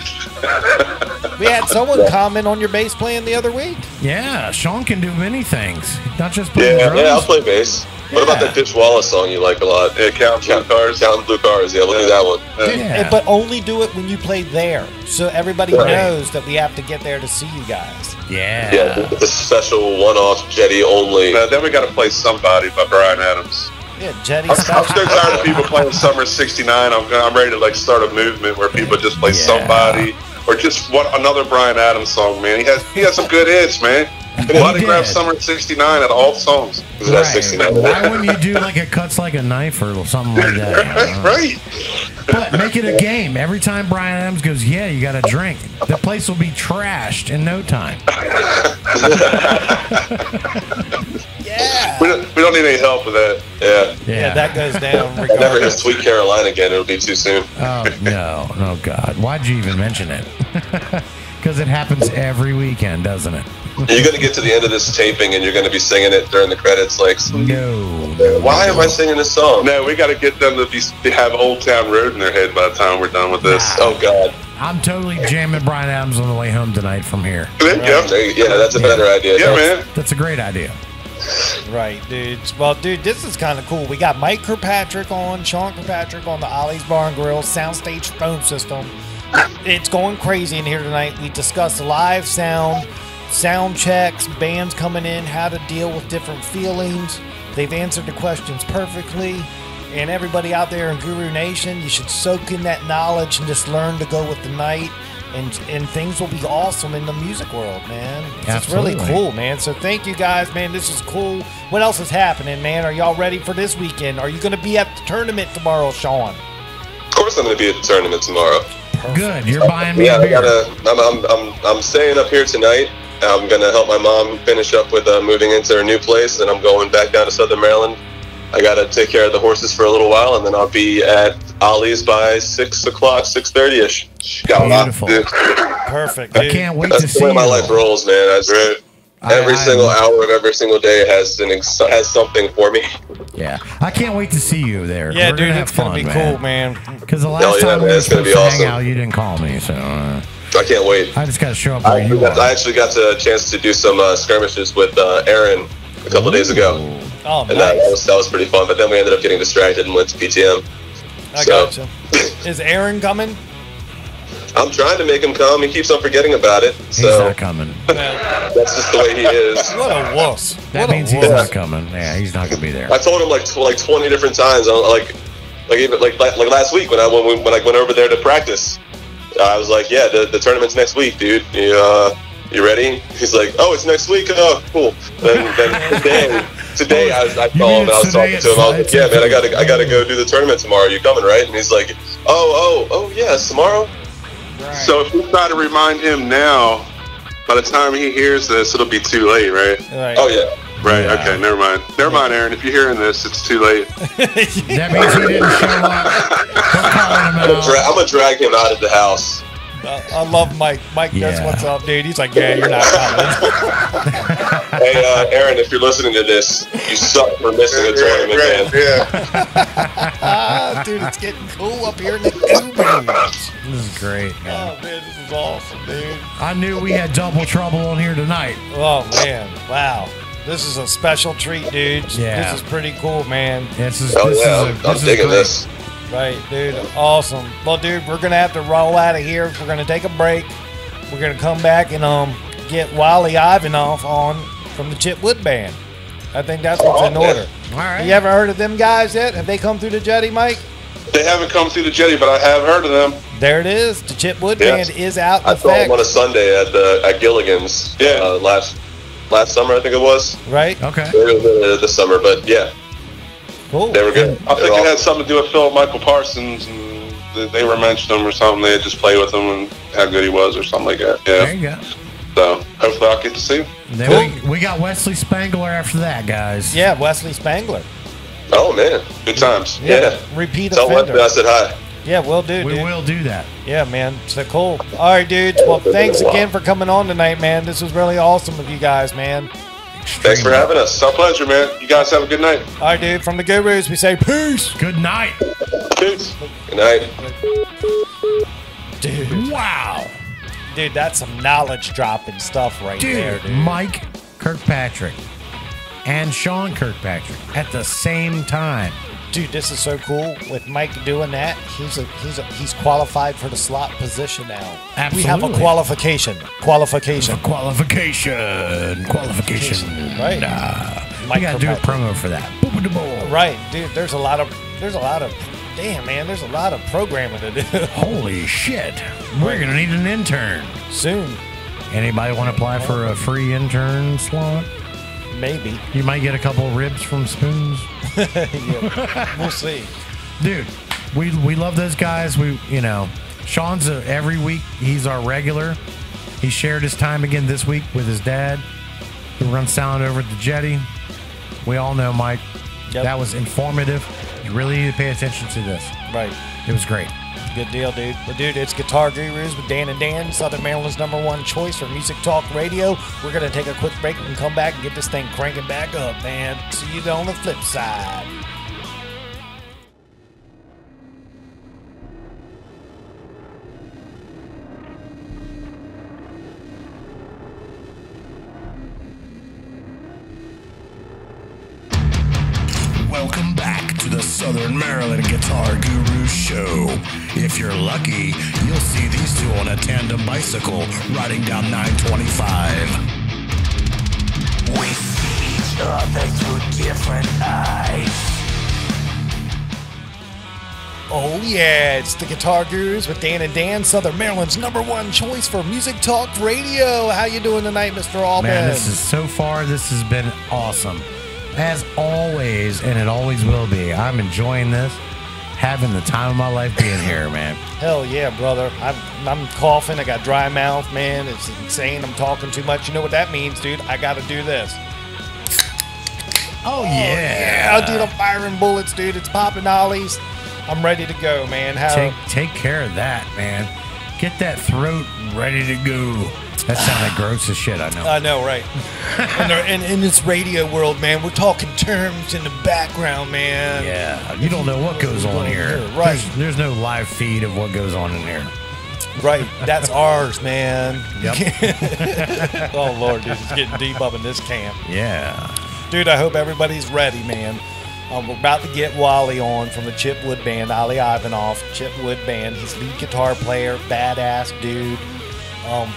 We had someone comment on your bass playing the other week. Yeah, Sean can do many things, not just play Yeah, drums. Yeah, I'll play bass. What about that Pitch Wallace song you like a lot? Yeah, Counting Blue Cars. Counting Blue Cars. Yeah, we'll do that one. Yeah. But only do it when you play there, so everybody knows that we have to get there to see you guys. Yeah. Yeah, it's a special one-off Jetty only. Then we got to play Somebody by Bryan Adams. Yeah, Jetty I'm special. so tired of people playing Summer '69. I'm ready to start a movement where people just play Somebody or just another Bryan Adams song. Man, he has some good hits, man. Why they grab Summer '69 out of all the songs? That's 69. Why wouldn't you do it cuts like a knife or something like that? Right. But make it a game. Every time Bryan Adams goes, yeah, you got to drink. The place will be trashed in no time. Yeah. We don't need any help with that. Yeah, that goes down. Never hear Regardless. Sweet Caroline again. It'll be too soon. Oh, no. Oh, God. Why'd you even mention it? Because it happens every weekend, doesn't it? You're going to get to the end of this taping and you're going to be singing it during the credits like, No. why am I singing this song? No, we got to get them to have Old Town Road in their head by the time we're done with this. Oh, God. I'm totally jamming Bryan Adams on the way home tonight from here. Yeah, Yeah, that's a better idea. yeah, man. That's a great idea. Right, dudes. Well, dude, this is kind of cool. We got Mike Kirkpatrick on, Sean Kirkpatrick on the Ollie's Bar and Grill soundstage phone system. It's going crazy in here tonight. We discussed live sound checks, bands coming in, how to deal with different feelings. They've answered the questions perfectly. And everybody out there in Guru Nation, you should soak in that knowledge and just learn to go with the night. And things will be awesome in the music world, man. It's really cool, man. So thank you guys, man. This is cool. What else is happening, man? Are y'all ready for this weekend? Are you going to be at the tournament tomorrow, Sean? Of course I'm going to be at the tournament tomorrow. Good. You're buying me a Yeah, beer. I'm staying up here tonight. I'm going to help my mom finish up with moving into her new place, and I'm going back down to Southern Maryland. I got to take care of the horses for a little while, and then I'll be at Ollie's by 6 o'clock, 6:30ish. Beautiful. Perfect, I dude. can't wait That's to the see way my you. life rolls, man. Every single hour of every single day has something for me. Yeah. I can't wait to see you there. Yeah, We're dude, gonna it's have going fun, to be cool, man. Because the Hell last yeah, time we man, were it's gonna supposed be to hang awesome. out, you didn't call me. So I can't wait. I just got to show up where you I are. actually got a chance to do some skirmishes with Aaron a couple of days ago. Oh, And nice. that was pretty fun, but then we ended up getting distracted and went to PTM. I So- gotcha. Is Aaron coming? I'm trying to make him come. He keeps on forgetting about it. He's So not coming. that's just the way he is. What a wuss. That What a means he's wuss. not coming. Yeah, he's not going to be there. I told him like 20 different times. Like last week when I went over there to practice. I was like, yeah, the tournament's next week, dude. You ready? He's like, oh, it's next week. Oh, cool. Then today I called him and I was talking to him. I was like, yeah, man, I gotta go do the tournament tomorrow. You coming, right? And he's like, oh, yeah, it's tomorrow. So if we try to remind him now, by the time he hears this, it'll be too late, right? Oh, yeah. Right, Yeah. okay, never mind. Never mind, Aaron. If you're hearing this, it's too late. That means he didn't show up. We're calling him out. I'm going to drag him out of the house. I love Mike. Mike knows Yeah. what's up, dude. He's like, yeah, you're not coming. Hey, Aaron, if you're listening to this, you suck for missing a tournament, man. Yeah. Dude, it's getting cool up here in the Goobers. This is great, man. Oh, man, this is awesome, dude. I knew we had double trouble on here tonight. Oh, man. Wow. This is a special treat, dude. Yeah. This is pretty cool, man. This is. Oh, this yeah, is I'm digging great. this. Right, dude. Awesome. Well, dude, we're going to have to roll out of here. We're going to take a break. We're going to come back and get Wally Ivanov on from the Chip Wood Band. I think that's what's in order. All right. You ever heard of them guys yet? Have they come through the jetty, Mike? They haven't come through the jetty, but I have heard of them. There it is. The Chip Wood Yes. Band is out in I saw him effect. on a Sunday at Gilligan's. Yeah. Last summer, I think it was. Right? Okay. Maybe it was this summer, but yeah, Cool. they were good. I think it had something to do with Philip Michael Parsons, and they were mentioning him or something. They had just played with him and how good he was or something like that. There Yeah. you go. So hopefully I'll get to see him. Then we got Wesley Spangler after that, guys. Yeah, Wesley Spangler. Oh man, Good times. yeah. Repeat Tell offender. Wesley I said hi. Yeah, we'll do, We dude. will do that. Yeah, man. So cool. All right, dudes. Well, thanks again for coming on tonight, man. This was really awesome of you guys, man. Thanks for having us. It's our pleasure, man. You guys have a good night. All right, dude. From the Gurus, we say peace. Good night. Peace. Good night. Dude. Wow. Dude, that's some knowledge dropping stuff right there, Dude, dude. Mike Kirkpatrick and Sean Kirkpatrick at the same time. Dude, this is so cool. With Mike doing that, he's qualified for the slot position now. We have a Absolutely. qualification. Qualification. Qualification. Right. We Mike gotta do a Kirkpatrick. promo for that. Boop-a-da-boom. Right, dude. There's a lot of damn, man. There's a lot of programming to do. Holy shit. We're gonna need an intern. Soon, Anybody want to apply for a free intern slot? maybe. You might get a couple of ribs from Spoons. Yeah. We'll see. Dude, we love those guys. Sean's every week he's our regular. He shared his time again this week with his dad, who runs sound over at the Jetty. We all know Mike. Yep. That was informative. You really need to pay attention to this. Right. It was great. Good deal, dude. Well, dude, it's Guitar Gurus with Dan and Dan, Southern Maryland's #1 choice for Music Talk Radio. We're going to take a quick break and come back and get this thing cranking back up, man. See you on the flip side. Welcome back to the Southern Maryland Guitar Guru Show. If you're lucky, you'll see these two on a tandem bicycle riding down 925. We see each other through different eyes. Oh, yeah, it's the Guitar Gurus with Dan and Dan, Southern Maryland's #1 choice for Music Talk Radio. How you doing tonight, Mr. Allman? Man, this has been awesome. As always, and it always will be. I'm enjoying this. Having the time of my life being here, man. Hell yeah, brother. I'm coughing. I got dry mouth, man. It's insane. I'm talking too much. You know what that means, dude? I got to do this. Oh, Yeah, dude, I'm firing bullets, dude. It's popping ollies. I'm ready to go, man. Take care of that, man. Get that throat ready to go. That sounded gross as shit, I know. I know, right? And in this radio world, man, we're talking terms in the background, man. Yeah, you don't know what goes on here. Right. There's no live feed of what goes on in here. Right. That's ours, man. Yep. Oh, Lord, dude. It's getting deep up in this camp. Yeah. Dude, I hope everybody's ready, man. We're about to get Wally on from the Chip Wood Band, Wally Ivanov, Chip Wood Band. He's lead guitar player, badass dude.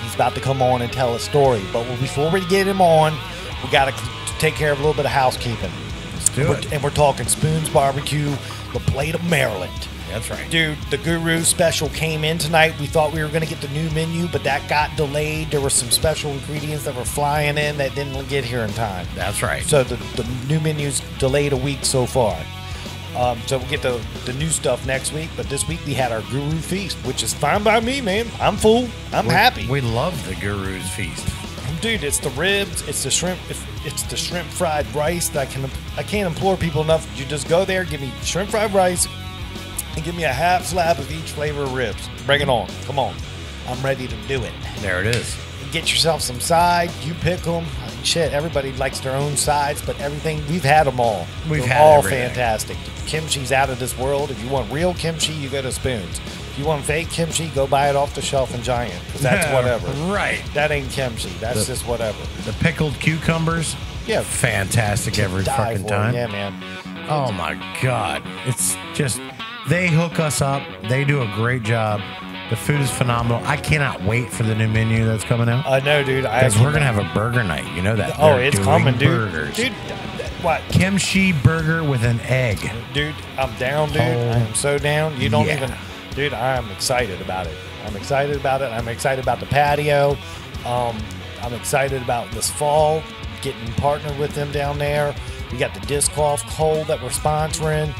He's about to come on and tell a story. But before we get him on, we got to take care of a little bit of housekeeping. Let's do it. And we're talking Spoons Barbecue, LaPlata, Maryland. That's right. Dude, the Guru special came in tonight. We thought we were going to get the new menu, but that got delayed. There were some special ingredients that were flying in that didn't get here in time. That's right. So the new menu's delayed a week so far. So we'll get the new stuff next week. But this week we had our Guru Feast, which is fine by me, man. I'm full. I'm happy. We love the Guru's Feast. Dude, it's the ribs, it's the shrimp, it's the shrimp fried rice that I can't implore people enough. You just go there, give me shrimp fried rice, and give me a half slab of each flavor of ribs. Bring it on. Come on. I'm ready to do it. There it is. Get yourself some sides. You pick them. Shit, everybody likes their own sides, but everything, we've had them all. We've They're had all everything. fantastic. Kimchi's out of this world. If you want real kimchi, you go to Spoons. If you want fake kimchi, go buy it off the shelf in Giant, because that's whatever. Right. That ain't kimchi. That's just whatever. The pickled cucumbers. Yeah. Fantastic every Die fucking for it. time. Yeah, man. Oh my God. It's just, they hook us up. They do a great job. The food is phenomenal. I cannot wait for the new menu that's coming out. I know, dude. Because we're going to have a burger night. You know that. Oh, They're it's doing coming, dude. burgers. Dude, what? Kimchi burger with an egg. Dude, I'm down, dude. I am so down. You don't even... Dude, I'm excited about it. I'm excited about it. I'm excited about the patio. I'm excited about this fall, getting partnered with them down there. We got the disc golf hole that we're sponsoring.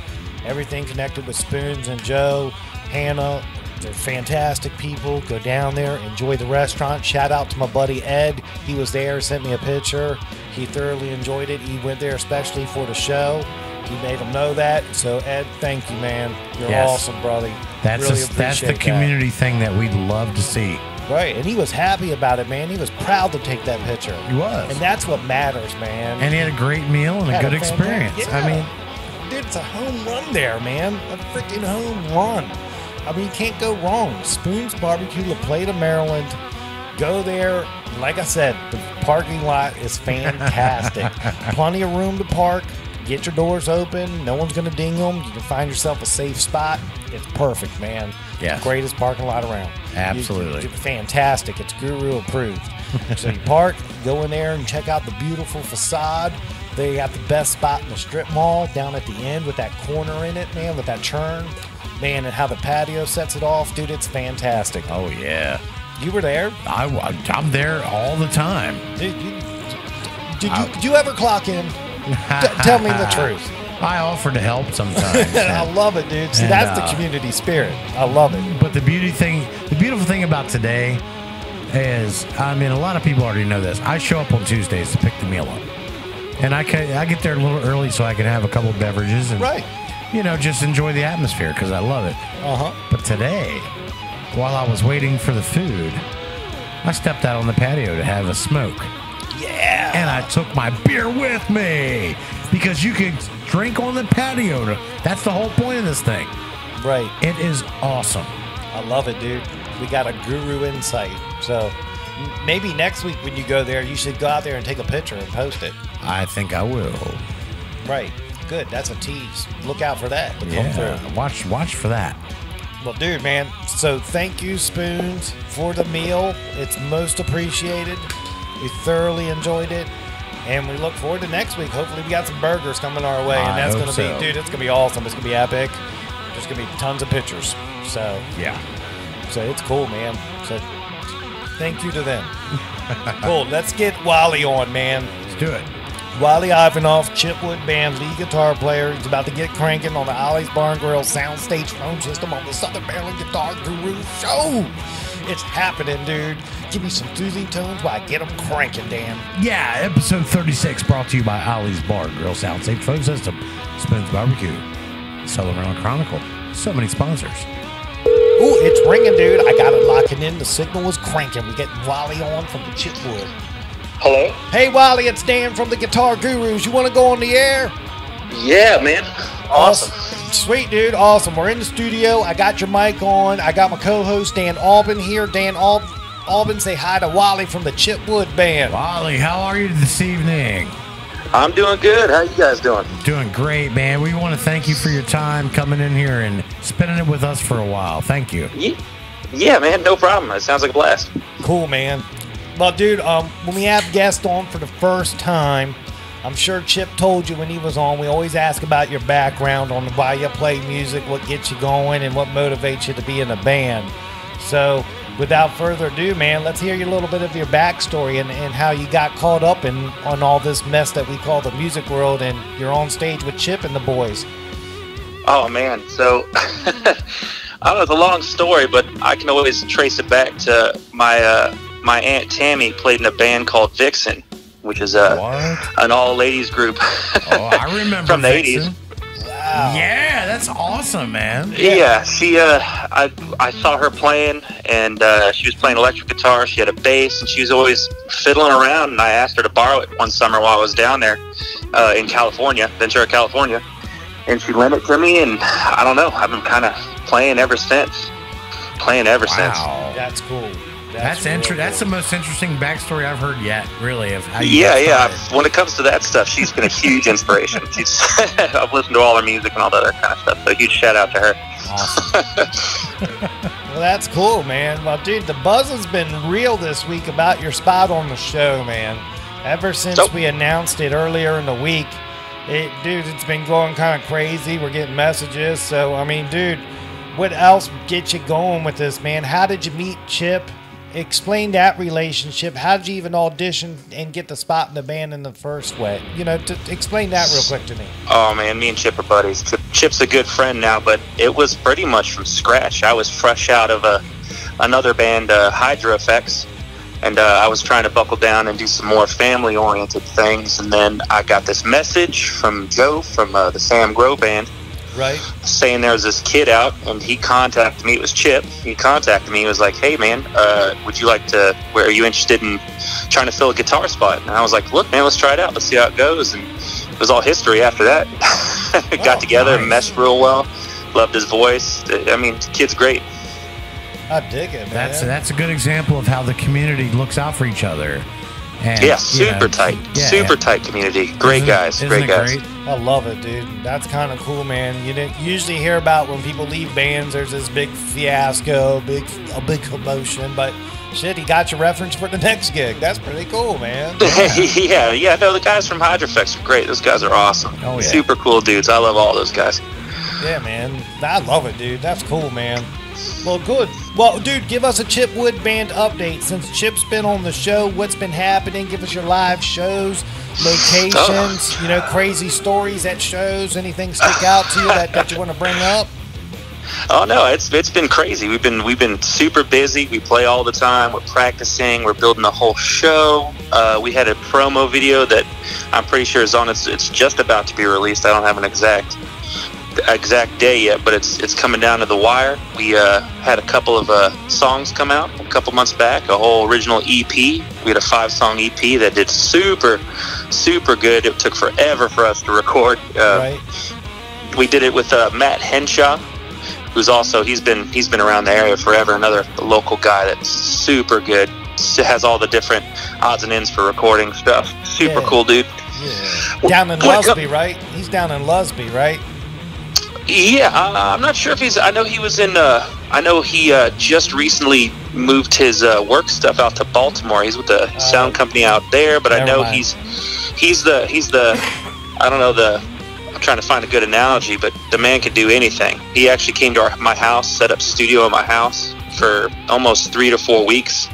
Everything connected with Spoons and Joe, Hannah. They're fantastic people. Go down there, enjoy the restaurant. Shout out to my buddy Ed. He was there, sent me a picture. He thoroughly enjoyed it. He went there especially for the show. He made them know that. So, Ed, thank you, man. You're awesome, brother. That's really that's the appreciate community thing that we'd love to see. Right, and he was happy about it, man. He was proud to take that picture. He was. And that's what matters, man. And he had a great meal and a Had good fantastic- experience. Yeah. I mean, dude, it's a home run there, man. A freaking home run. I mean, you can't go wrong. Spoons Barbecue, LaPlata, Maryland. Go there. Like I said, the parking lot is fantastic. Plenty of room to park. Get your doors open. No one's going to ding them. You can find yourself a safe spot. It's perfect, man. Yes. Greatest parking lot around. Absolutely. Fantastic. It's Guru approved. So you park, go in there and check out the beautiful facade. They got the best spot in the strip mall down at the end with that corner in it, man, with that churn. Man, and how the patio sets it off. Dude, it's fantastic. oh, yeah. You were there? I'm there all the time. Did you ever clock in? Tell me the truth. I offer to help sometimes. I love it, dude. See, And, that's the community spirit. I love it. But the beautiful thing about today is, I mean, a lot of people already know this. I show up on Tuesdays to pick the meal up. And I get there a little early so I can have a couple of beverages and, Right. you know, just enjoy the atmosphere because I love it. Uh-huh. But today, while I was waiting for the food, I stepped out on the patio to have a smoke. Yeah. And I took my beer with me because you can drink on the patio. That's the whole point of this thing. Right. It is awesome. I love it, dude. We got a Guru insight. So maybe next week when you go there, you should go out there and take a picture and post it. I think I will. Right. Good. That's a tease. Look out for that to come through. Watch for that. Well, dude, man. So thank you, Spoons, for the meal. It's most appreciated. We thoroughly enjoyed it. And we look forward to next week. Hopefully we got some burgers coming our way. And that's going to be, dude, it's going to be awesome. It's going to be epic. There's going to be tons of pictures. So, Yeah. so it's cool, man. So thank you to them. Cool. Let's get Wally on, man. Let's do it. Wally Ivanov, Chipwood Band lead guitar player. He's about to get cranking on the Ollie's Barn Grill soundstage phone system on the Southern Maryland Guitar Guru Show. It's happening, dude. Give me some soothing tones while I get them cranking, Dan. Yeah, episode 36 brought to you by Ollie's Bar Grill Soundsafe Phone System, Spoons Barbecue, Southern Maryland Chronicle. So many sponsors. Ooh, it's ringing, dude. I got it locking in. The signal was cranking. We're getting Wally on from the Chipwood. Hello? Hey, Wally, it's Dan from the Guitar Gurus. You want to go on the air? Yeah, man. Awesome. Sweet, dude. Awesome. We're in the studio. I got your mic on. I got my co-host, Dan Albin, here. Dan Albin, say hi to Wally from the Chipwood Band. Wally, how are you this evening? I'm doing good. How you guys doing? Doing great, man. We want to thank you for your time coming in here and spending it with us for a while. Thank you. Yeah, man. No problem. It sounds like a blast. Cool, man. Well, dude, when we have guests on for the first time, I'm sure Chip told you when he was on, we always ask about your background on why you play music, what gets you going, and what motivates you to be in a band. So, without further ado, man, let's hear a little bit of your backstory and how you got caught up on all this mess that we call the music world, and you're on stage with Chip and the boys. Oh man, so I don't know, it's a long story, but I can always trace it back to my Aunt Tammy played in a band called Vixen, which is an all-ladies group. Oh, I remember from the Vixen. 80s. Wow. Yeah, that's awesome, man. Yeah, she I saw her playing, and she was playing electric guitar. She had a bass, and she was always fiddling around, and I asked her to borrow it one summer while I was down there in California, Ventura, California, and she lent it to me, and I don't know, I've been kind of playing ever since. Wow. That's cool. That's really interesting. That's the cool. most interesting backstory I've heard yet, really, of how you Yeah. got started. When it comes to that stuff, she's been a huge inspiration. I've listened to all her music and all that other kind of stuff. So a huge shout out to her. Awesome. Well, that's cool, man. Well, dude, the buzz has been real this week about your spot on the show, man. Ever since we announced it earlier in the week, it's been going kind of crazy. We're getting messages. So, I mean, dude, what else gets you going with this, man? How did you meet Chip? Explain that relationship. How did you even audition and get the spot in the band in the first way? You know, explain that real quick to me. Oh man, me and Chip are buddies. Chip's a good friend now, but it was pretty much from scratch. I was fresh out of another band, Hydra Effects, and I was trying to buckle down and do some more family-oriented things. And then I got this message from Joe from the Sam Grow band, right, saying there was this kid out, and he contacted me. It was Chip. He contacted me. He was like, "Hey man, would you like to? Are you interested in trying to fill a guitar spot?" And I was like, "Look, man, let's try it out. Let's see how it goes." And it was all history after that. Got together, meshed real well. Loved his voice. I mean, the kid's great. I dig it, man. That's a good example of how the community looks out for each other. And, yeah, super tight. Super tight community. Great guys. Great guys. I love it, dude. That's kind of cool, man. You didn't usually hear about when people leave bands, there's this big fiasco, a big commotion, but shit, he got your reference for the next gig. That's pretty cool, man. Yeah. No, the guys from Hydrofex are great. Those guys are awesome. Oh, yeah. Super cool dudes. I love all those guys. Yeah, man. I love it, dude. That's cool, man. Well, good. Well, dude, give us a Chip Wood Band update. Since Chip's been on the show, what's been happening? Give us your live shows, locations, crazy stories at shows. Anything stick out to you that you want to bring up? Oh no, it's been crazy. We've been super busy. We play all the time. We're practicing. We're building a whole show. We had a promo video that I'm pretty sure is on. It's just about to be released. I don't have an exact day yet, but it's coming down to the wire. We had a couple of songs come out a couple months back, a whole original EP. We had a 5-song EP that did super good. It took forever for us to record. Right. We did it with Matt Henshaw, who's also he's been around the area forever, another local guy that's super good. Has all the different odds and ends for recording stuff. Super cool dude. Yeah. Down in Lusby, right? He's down in Lusby, right? Yeah, I'm not sure if he's. I know he was in. I know he just recently moved his work stuff out to Baltimore. He's with a sound company out there, but I know he's the. I don't know I'm trying to find a good analogy, but the man could do anything. He actually came to my house, set up a studio in my house for almost 3 to 4 weeks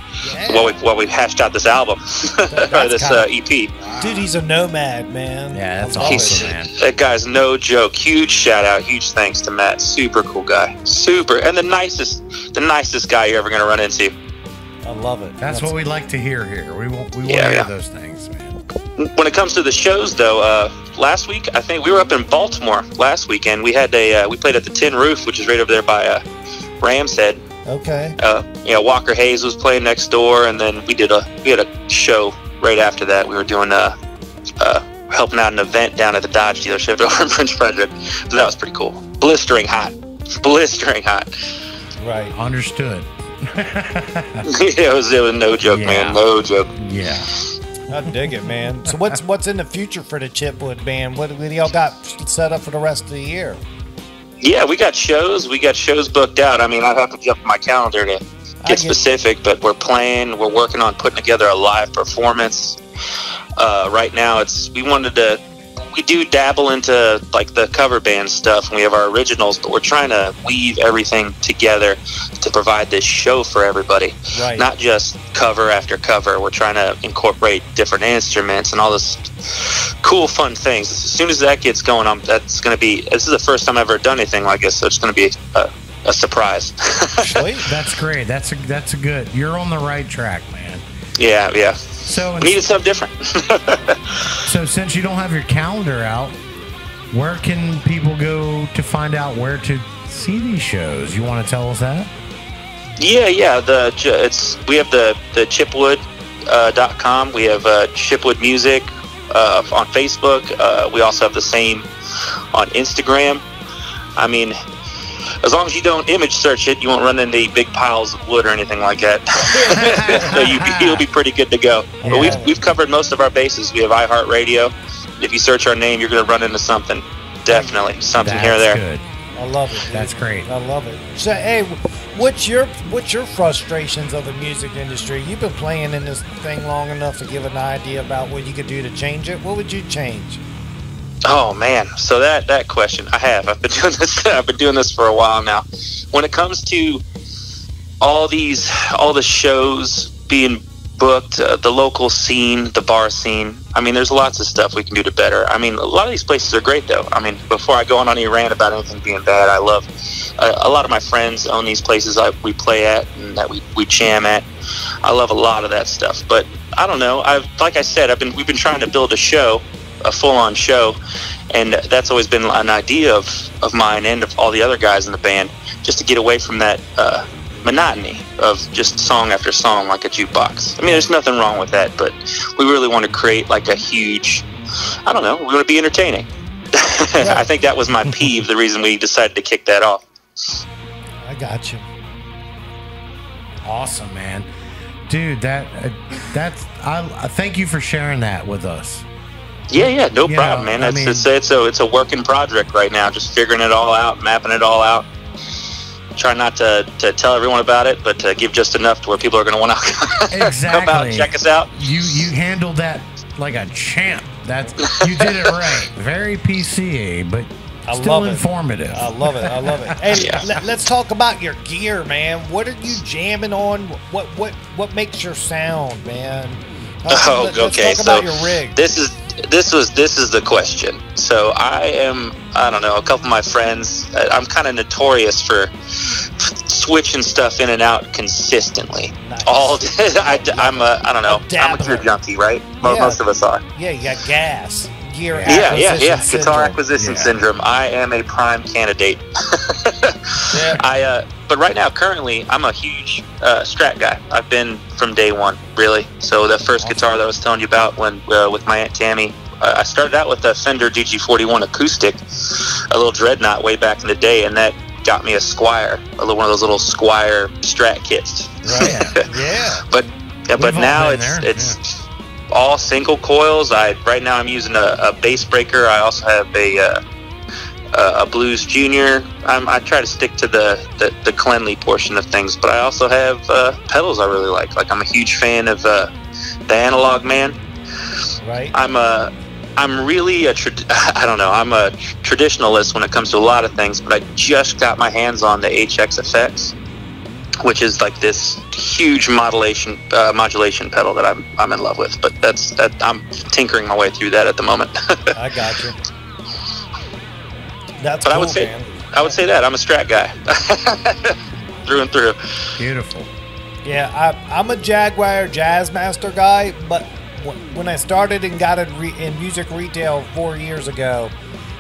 while we hashed out this album or this EP. Dude, he's a nomad, man. Yeah, that's awesome, man. That guy's no joke. Huge shout out, huge thanks to Matt. Super cool guy. And the nicest guy you're ever gonna run into. I love it. That's what we like to hear here. We want to hear those things, man. When it comes to the shows, though, last week I think we were up in Baltimore last weekend. We had we played at the Tin Roof, which is right over there by Ram's Head. Okay. Walker Hayes was playing next door, and then we had a show right after that. We were doing helping out an event down at the Dodge dealership over in Prince Frederick. So that was pretty cool. Blistering hot. Right. Understood. it was no joke, man. No joke. Yeah. I dig it, man. So what's in the future for the Chip Wood Band? What do y'all got set up for the rest of the year? Yeah, we got shows. We got shows booked out. I mean, I'd have to jump my calendar to get specific, but we're working on putting together a live performance. Right now, we we do dabble into like the cover band stuff, and we have our originals, but we're trying to weave everything together to provide this show for everybody. Right. Not just cover after cover. We're trying to incorporate different instruments and all this cool, fun things. As soon as that gets going, this is the first time I've ever done anything like this, so it's going to be a surprise. Sweet. That's great. That's a good. You're on the right track, man. Yeah. So we needed something different. So since you don't have your calendar out, where can people go to find out where to see these shows? You want to tell us that? Yeah. We have the chipwood.com. We have Chipwood Music on Facebook. We also have the same on Instagram. I mean, as long as you don't image search it, you won't run into big piles of wood or anything like that. So you'll be pretty good to go. Yeah. But we've covered most of our bases. We have iHeartRadio. If you search our name, you're going to run into something. Definitely something here or there. Good. I love it, dude. That's great. I love it. So, hey, what's your frustrations of the music industry? You've been playing in this thing long enough to give an idea about what you could do to change it. What would you change? Oh man, so that question I've been doing this for a while now. When it comes to all the shows being booked, the local scene, the bar scene, I mean, there's lots of stuff we can do to better. I mean, a lot of these places are great though. I mean, before I go on any rant about anything being bad, I love a lot of my friends own these places we play at and that we jam at. I love a lot of that stuff, but I don't know. Like I said, we've been trying to build a full-on show, and that's always been an idea of mine and of all the other guys in the band, just to get away from that monotony of just song after song like a jukebox. I mean, there's nothing wrong with that, but we really want to create like a huge, I don't know, we want to be entertaining. I think that was my peeve, the reason we decided to kick that off. I got you. Awesome, man. Dude, that's I thank you for sharing that with us. Yeah, no problem, man. It's a working project right now, just figuring it all out, mapping it all out. Try not to tell everyone about it, but to give just enough to where people are going to want to come out and check us out. You handled that like a champ. You did it right. Very PC, but still informative. I love it. Hey, let's talk about your gear, man. What are you jamming on? What makes your sound, man? Let's talk about your rig. This is the question. So I don't know, a couple of my friends, I'm kind of notorious for switching stuff in and out consistently. Nice. All day. I'm a gear junkie, right? Most of us are. Yeah, you got gas. Gear acquisition syndrome. Guitar acquisition syndrome. I am a prime candidate. But right now, currently, I'm a huge Strat guy. I've been from day one, really. So the first guitar that I was telling you about when with my Aunt Tammy, I started out with a Fender DG41 acoustic, a little Dreadnought way back in the day, and that got me a Squire, one of those little Squire Strat kits. Right. Yeah. But now it's all single coils. Right now I'm using a bass breaker. I also have a Blues Junior. I try to stick to the cleanly portion of things, but I also have pedals I really like. Like I'm a huge fan of the Analog Man. Right. I'm really I'm a traditionalist when it comes to a lot of things, but I just got my hands on the HX Effects, which is like this huge modulation pedal that I'm in love with. But I'm tinkering my way through that at the moment. I got you. That's but cool, man. I would say that I'm a Strat guy through and through. Beautiful. Yeah, I'm a Jaguar Jazzmaster guy, but when I started and got in music retail 4 years ago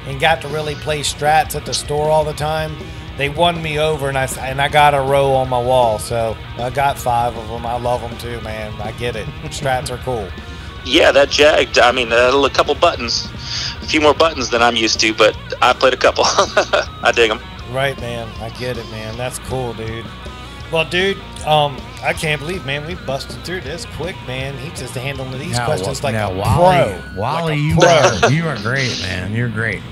and got to really play Strats at the store all the time, they won me over, and I got a row on my wall, so I got 5 of them. I love them too, man. I get it. Strats are cool. Yeah, that Jag, I mean, a couple buttons, a few more buttons than I'm used to, but I played a couple. I dig them. Right, man. I get it, man. That's cool, dude. Well, dude, I can't believe, man, we busted through this quick, man. He just handling these questions like a pro. Wally, like you are great, man. You're great.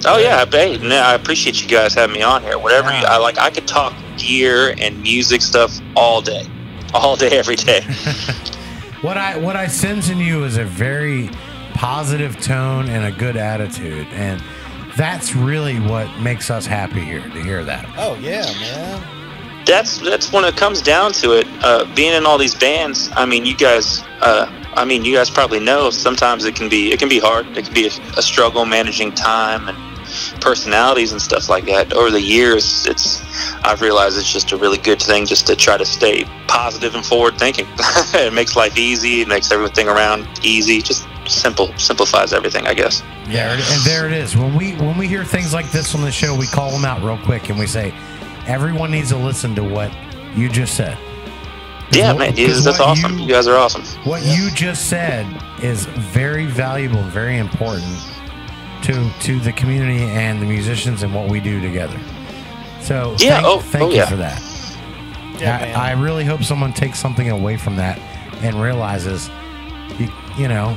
Oh yeah, I appreciate you guys having me on here. Whatever I like, I could talk gear and music stuff all day, every day. What I sense in you is a very positive tone and a good attitude. And that's really what makes us happy here to hear that. Oh, yeah, man. That's when it comes down to it. Being in all these bands, I mean, you guys probably know sometimes it can be hard. It can be a struggle managing time and personalities and stuff like that. Over the years, I've realized it's just a really good thing just to try to stay positive and forward thinking. It makes life easy. It makes everything around easy. Just simplifies everything, I guess. Yeah, and there it is. When we hear things like this on the show, we call them out real quick and we say, everyone needs to listen to what you just said. Yeah, man, that's awesome. You guys are awesome. What you just said is very valuable and very important to the community and the musicians and what we do together. So thank you for that. Yeah, I really hope someone takes something away from that and realizes, you know,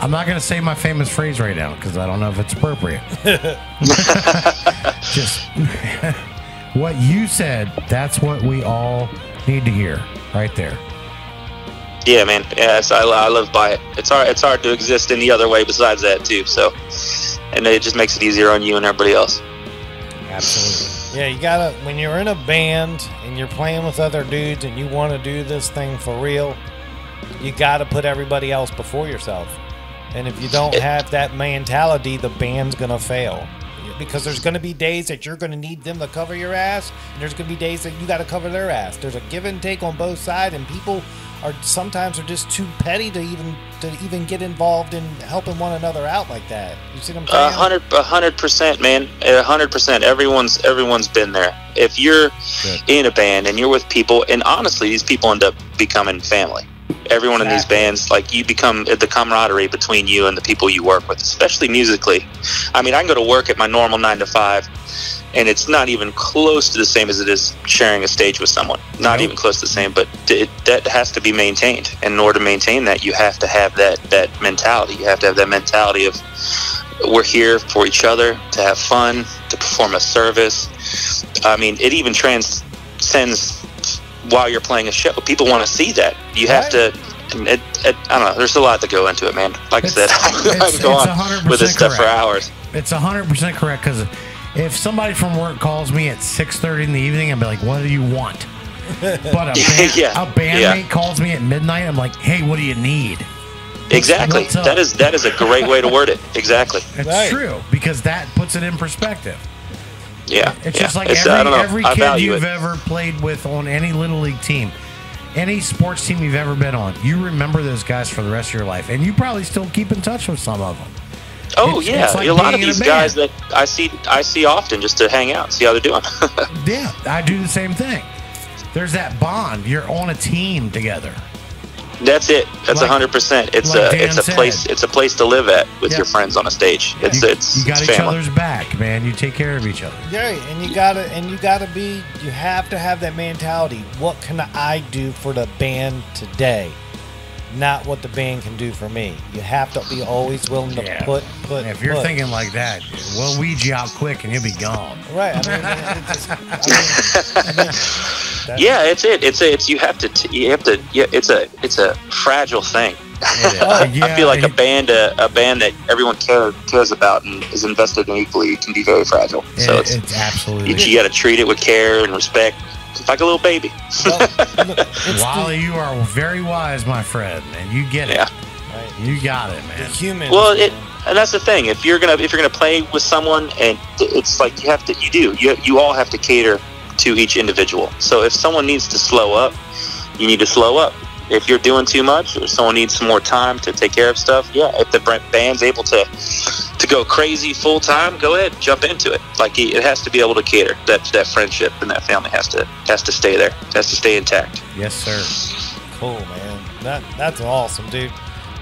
I'm not going to say my famous phrase right now because I don't know if it's appropriate. Just what you said, that's what we all need to hear right there. Yeah, man. Yes, I live by it. It's hard to exist any other way besides that too. So, and it just makes it easier on you and everybody else. Absolutely. Yeah, you gotta, when you're in a band and you're playing with other dudes and you want to do this thing for real, you gotta put everybody else before yourself. And if you don't have that mentality, the band's gonna fail. Because there's going to be days that you're going to need them to cover your ass, and there's going to be days that you got to cover their ass. There's a give and take on both sides, and people are sometimes just too petty to even get involved in helping one another out like that. You see what I'm saying? 100%, man. 100%. Everyone's been there. If you're in a band and you're with people, and honestly, these people end up becoming family. Everyone in these bands, like, you become the camaraderie between you and the people you work with, especially musically. I mean, I can go to work at my normal 9 to 5, and it's not even close to the same as it is sharing a stage with someone. Not even close to the same, but that has to be maintained. And in order to maintain that, you have to have that mentality. You have to have that mentality of, we're here for each other, to have fun, to perform a service. I mean, it even transcends while you're playing a show. People want to see that. You have to, I don't know, there's a lot to go into it, man. Like I said, I can go on with this stuff for hours. It's 100% correct, because if somebody from work calls me at 6:30 in the evening, I'd be like, what do you want? But a bandmate calls me at midnight, I'm like, hey, what do you need? Exactly. That is a great way to word it. Exactly. It's true, because that puts it in perspective. Yeah, it's just like every kid you've ever played with on any little league team, any sports team you've ever been on, you remember those guys for the rest of your life, and you probably still keep in touch with some of them. Oh, it's like a lot of these guys that I see often just to hang out, see how they're doing. Yeah, I do the same thing. There's that bond. You're on a team together. That's it. That's 100%. It's a place to live at with your friends on a stage. You got each other's back, man. You take care of each other. Yeah, and you have to have that mentality. What can I do for the band today? Not what the band can do for me. You have to be always willing to put. If you're thinking like that, we'll weed you out quick and you'll be gone. Right. It's a fragile thing. I feel like a band that everyone cares about and is invested in equally can be very fragile. So it's absolutely. You got to treat it with care and respect. It's like a little baby. Wally, you are very wise, my friend, and you get it. Yeah. Right. You got it, man. Humans. Well, and that's the thing. If you're gonna play with someone, and it's like you all have to cater to each individual. So if someone needs to slow up, you need to slow up. If you're doing too much, or someone needs some more time to take care of stuff, if the band's able to go crazy full time, go ahead, jump into it. Like, it has to be able to cater. That friendship and that family has to stay there. It has to stay intact. Yes, sir. Cool, man. That's awesome, dude.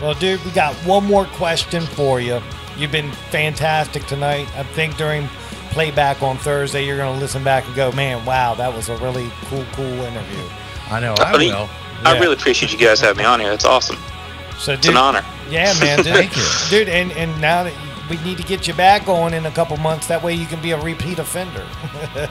Well, dude, we got one more question for you. You've been fantastic tonight. I think during playback on Thursday, you're going to listen back and go, man, wow, that was a really cool interview. I know, I will. I really appreciate you guys having me on here. It's awesome. So, dude, it's an honor. Yeah, man. Dude. Thank you. Dude, and now that we need to get you back on in a couple months. That way you can be a repeat offender.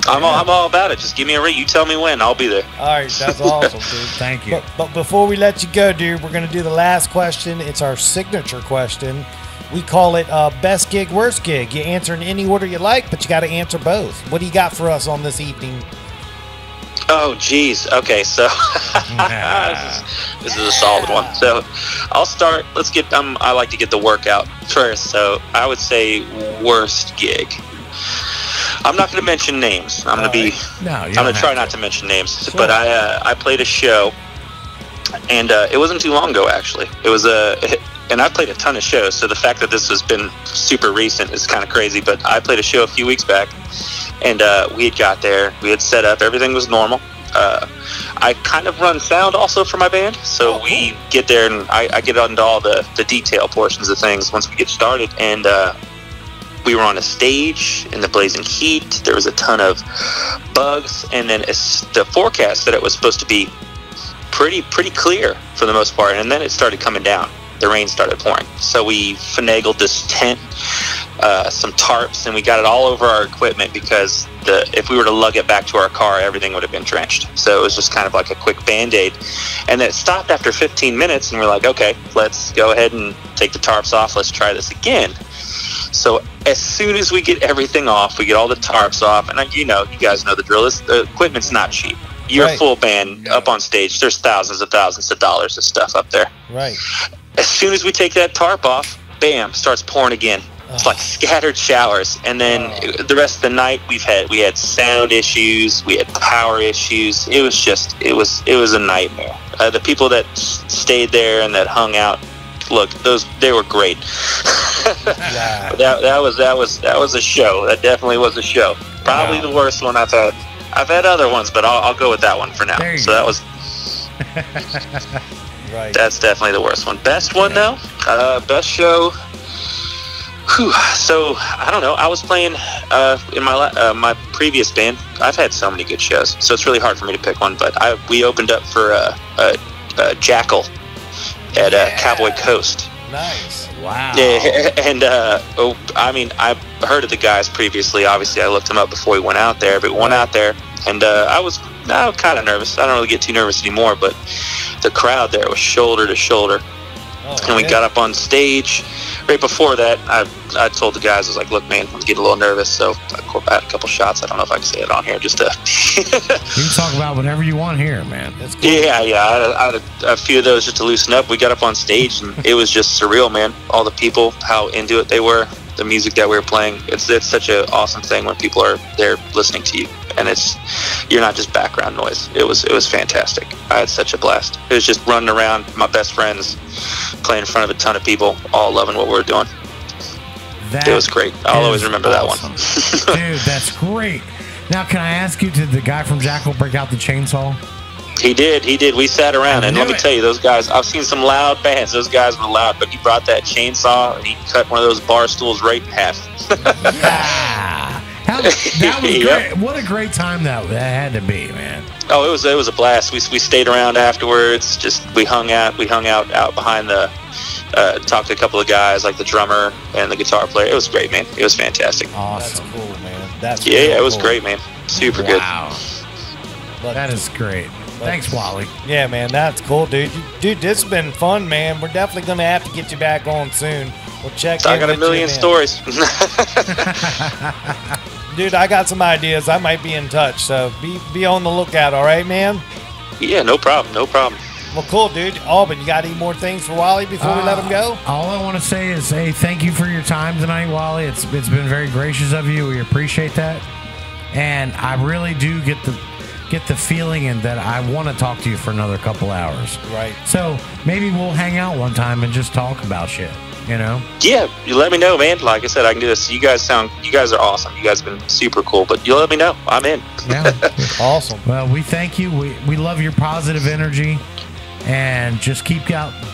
I'm all about it. Just give me a ring. You tell me when. I'll be there. All right, that's awesome, dude. Thank you. But before we let you go, dude, we're going to do the last question. It's our signature question. We call it best gig, worst gig. You answer in any order you like, but you got to answer both. What do you got for us on this evening? Oh, geez. Okay, so this is a solid one. So I'll start. Let's get. I like to get the workout first. So I would say worst gig. I'm not going to mention names. I'm going to be. No, I'm going to try not to mention names. Sure. But I played a show, and it wasn't too long ago actually. It was and I played a ton of shows. So the fact that this has been super recent is kind of crazy. But I played a show a few weeks back. And we had got there, we had set up, everything was normal. I kind of run sound also for my band, so we get there and I get into all the detail portions of things once we get started. And we were on a stage in the blazing heat, there was a ton of bugs, and then the forecast said it was supposed to be pretty clear for the most part, and then it started coming down. The rain started pouring. So we finagled this tent, some tarps, and we got it all over our equipment because if we were to lug it back to our car, everything would have been drenched. So it was just kind of like a quick Band-Aid. And then it stopped after 15 minutes, and we're like, okay, let's go ahead and take the tarps off. Let's try this again. So as soon as we get everything off, we get all the tarps off, and you guys know the drill. The equipment's not cheap. You're a full band up on stage. There's thousands of dollars of stuff up there. Right. As soon as we take that tarp off, bam, starts pouring again. It's like scattered showers. And then the rest of the night we had sound issues, we had power issues. It was a nightmare. The people that stayed there and that hung out, look, they were great. that was a show. That definitely was a show. Probably the worst one I've had. I've had other ones, but I'll go with that one for now. So that was right. That's definitely the worst one. Best one though, best show. Whew. So I don't know. I was playing in my previous band. I've had so many good shows, so it's really hard for me to pick one. But we opened up for Jackal at Cowboy Coast. Nice. Wow. Yeah, and I mean, I've heard of the guys previously. Obviously, I looked them up before we went out there. But we went out there, and I was kind of nervous. I don't really get too nervous anymore. But the crowd there was shoulder to shoulder. And we got up on stage. Right before that, I told the guys, I was like, look, man, I'm getting a little nervous. So I had a couple shots. I don't know if I can say it on here. Just to you can talk about whatever you want here, man. That's cool. Yeah. I had a few of those just to loosen up. We got up on stage, and it was just surreal, man. All the people, how into it they were, the music that we were playing. It's such an awesome thing when people are there listening to you. And you're not just background noise. It was fantastic. I had such a blast. It was just running around, my best friends, playing in front of a ton of people, all loving what we were doing. It was great. I'll always remember awesome. that one. Dude, that's great. Now, can I ask you, did the guy from Jackal break out the chainsaw? He did. We sat around, and let me tell you, those guys, I've seen some loud bands. Those guys were loud, but he brought that chainsaw, and he cut one of those bar stools right in half. Yeah. That was great. What a great time that had to be, man. Oh, it was a blast. We stayed around afterwards. We hung out behind the talked to a couple of guys like the drummer and the guitar player. It was great, man. It was fantastic. Awesome. That's cool, man. That's it was great, man. Super good. Wow. That is great. Thanks, Wally. Yeah, man, that's cool, dude. Dude, this has been fun, man. We're definitely gonna have to get you back on soon. We'll check. I got a million stories. Dude, I got some ideas. I might be in touch, so be on the lookout, all right, man? Yeah, no problem. Well, cool, dude. Auburn, you got any more things for Wally before we let him go? All I want to say is, hey, thank you for your time tonight, Wally. It's been very gracious of you. We appreciate that. And I really do get the feeling and that I want to talk to you for another couple hours. Right. So maybe we'll hang out one time and just talk about shit, you know? Yeah, you let me know, man. Like I said, I can do this. You guys are awesome. You guys have been super cool, but you let me know. I'm in. Yeah. Awesome. Well, we thank you. We love your positive energy, and just keep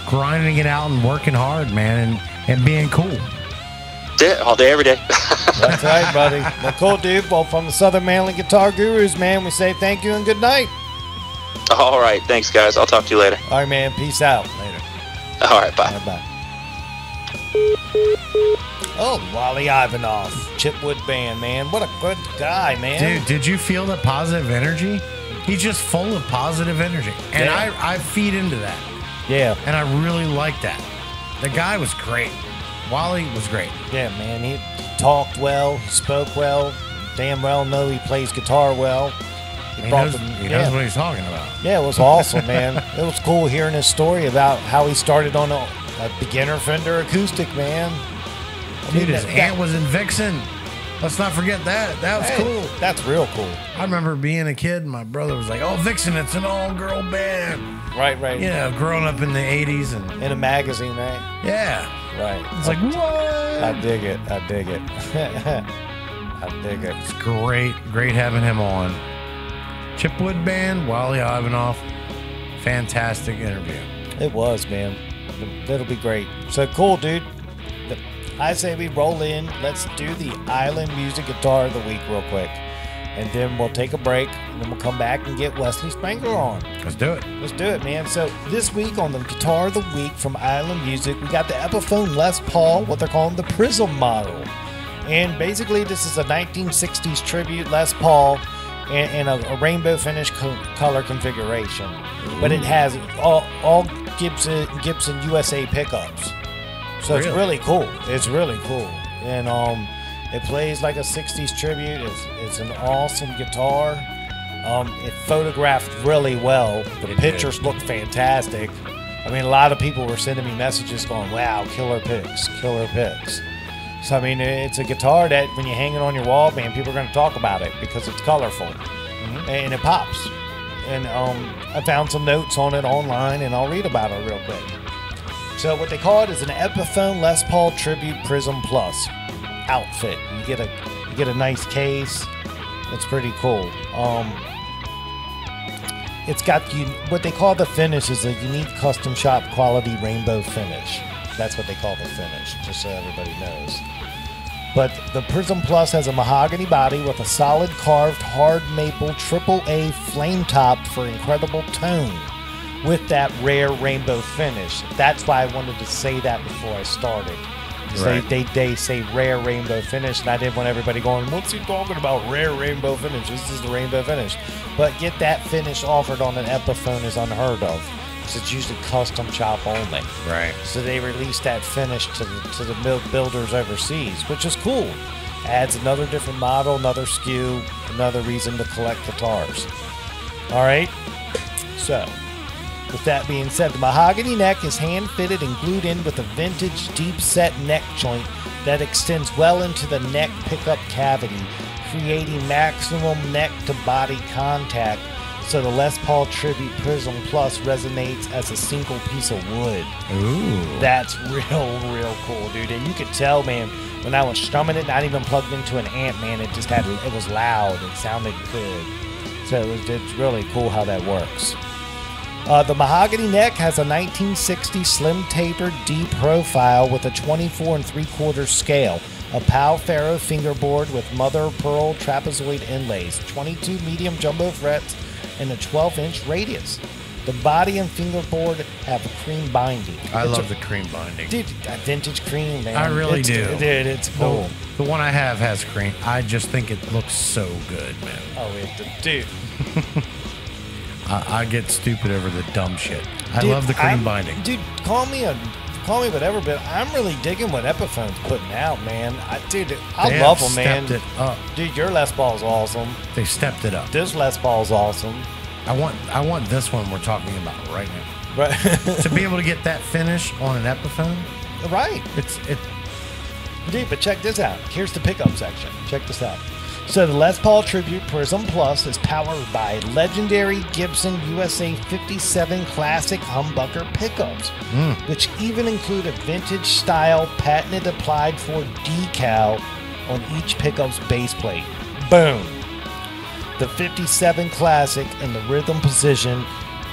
grinding it out and working hard, man, and being cool. Yeah, all day, every day. That's right, buddy. Well, cool, dude. Well, from the Southern Maryland Guitar Gurus, man, we say thank you and good night. All right. Thanks, guys. I'll talk to you later. All right, man. Peace out. Later. All right. Bye. All right, bye. Oh, Wally Ivanov, Chipwood Band, man. What a good guy, man. Dude, did you feel the positive energy? He's just full of positive energy. And Yeah. I feed into that. Yeah. And I really like that. The guy was great. Wally was great. Yeah, man. He talked well. He spoke well. Damn well know he plays guitar well. He knows what he's talking about. Yeah, it was awesome, man. It was cool hearing his story about how he started on a beginner Fender acoustic, man. Dude, his aunt was in Vixen. Let's not forget that. That was cool. That's real cool. I remember being a kid and my brother was like, oh, Vixen, it's an all-girl band. Right. You know, growing up in the 80s. And in a magazine, right? Yeah. Right. It's like, what? I dig it. I dig it. It's great. Great having him on. Chipwood Band, Wally Ivanov. Fantastic interview. It was, man. That'll be great. So cool, dude. I say we roll in. Let's do the Island Music Guitar of the Week real quick. And then we'll take a break. And then we'll come back and get Wesley Spangler on. Let's do it. Let's do it, man. So this week on the Guitar of the Week from Island Music, we got the Epiphone Les Paul, what they're calling the Prism model. And basically this is a 1960s tribute Les Paul and a rainbow finish color configuration. But it has all Gibson USA pickups. So it's really cool. It's really cool. And it plays like a 60s tribute. It's an awesome guitar. It photographed really well. The pictures look fantastic. I mean, a lot of people were sending me messages going, wow, killer pics, killer pics. So, I mean, it's a guitar that when you hang it on your wall, man, people are going to talk about it because it's colorful. And it pops. And I found some notes on it online, and I'll read about it real quick. So what they call it is an Epiphone Les Paul Tribute Prism Plus outfit. You get a nice case. It's pretty cool. It's got what they call the finish is a unique custom shop quality rainbow finish. That's what they call the finish, just so everybody knows. But the Prism Plus has a mahogany body with a solid carved hard maple AAA flame top for incredible tone with that rare rainbow finish. That's why I wanted to say that before I started. Right. They say rare rainbow finish, and I didn't want everybody going, what's he talking about, rare rainbow finish? This is the rainbow finish. But get that finish offered on an Epiphone is unheard of. It's usually custom shop only. Right. So they released that finish to the builders overseas, which is cool. Adds another different model, another SKU, another reason to collect guitars. All right. So, with that being said, the mahogany neck is hand-fitted and glued in with a vintage deep-set neck joint that extends well into the neck pickup cavity, creating maximum neck-to-body contact. So the Les Paul Tribute Prism Plus resonates as a single piece of wood. Ooh. That's real cool, dude. And you could tell, man, when I was strumming it, not even plugged into an amp, man, it was loud. It sounded good. So it's really cool how that works. The mahogany neck has a 1960 slim tapered D profile with a 24 3/4 scale, a Pal Faro fingerboard with mother of pearl trapezoid inlays, 22 medium jumbo frets, and a 12-inch radius. The body and fingerboard have a cream binding. I love the cream binding. Dude, vintage cream, man. I really do. Dude, it's cool. The one I have has cream. I just think it looks so good, man. Oh, dude. I get stupid over the dumb shit. I love the cream binding. Dude, call me whatever, but I'm really digging what Epiphone's putting out, man. I love them, man. Stepped it up. Dude, your Les Paul's awesome. They stepped it up. This Les Paul's awesome. I want this one we're talking about right now. Right. To be able to get that finish on an Epiphone. Right. Dude, but check this out. Here's the pickup section. Check this out. So the Les Paul Tribute Prism Plus is powered by legendary Gibson USA 57 Classic humbucker pickups, which even include a vintage style patented applied for decal on each pickup's base plate. Boom. The 57 Classic in the rhythm position,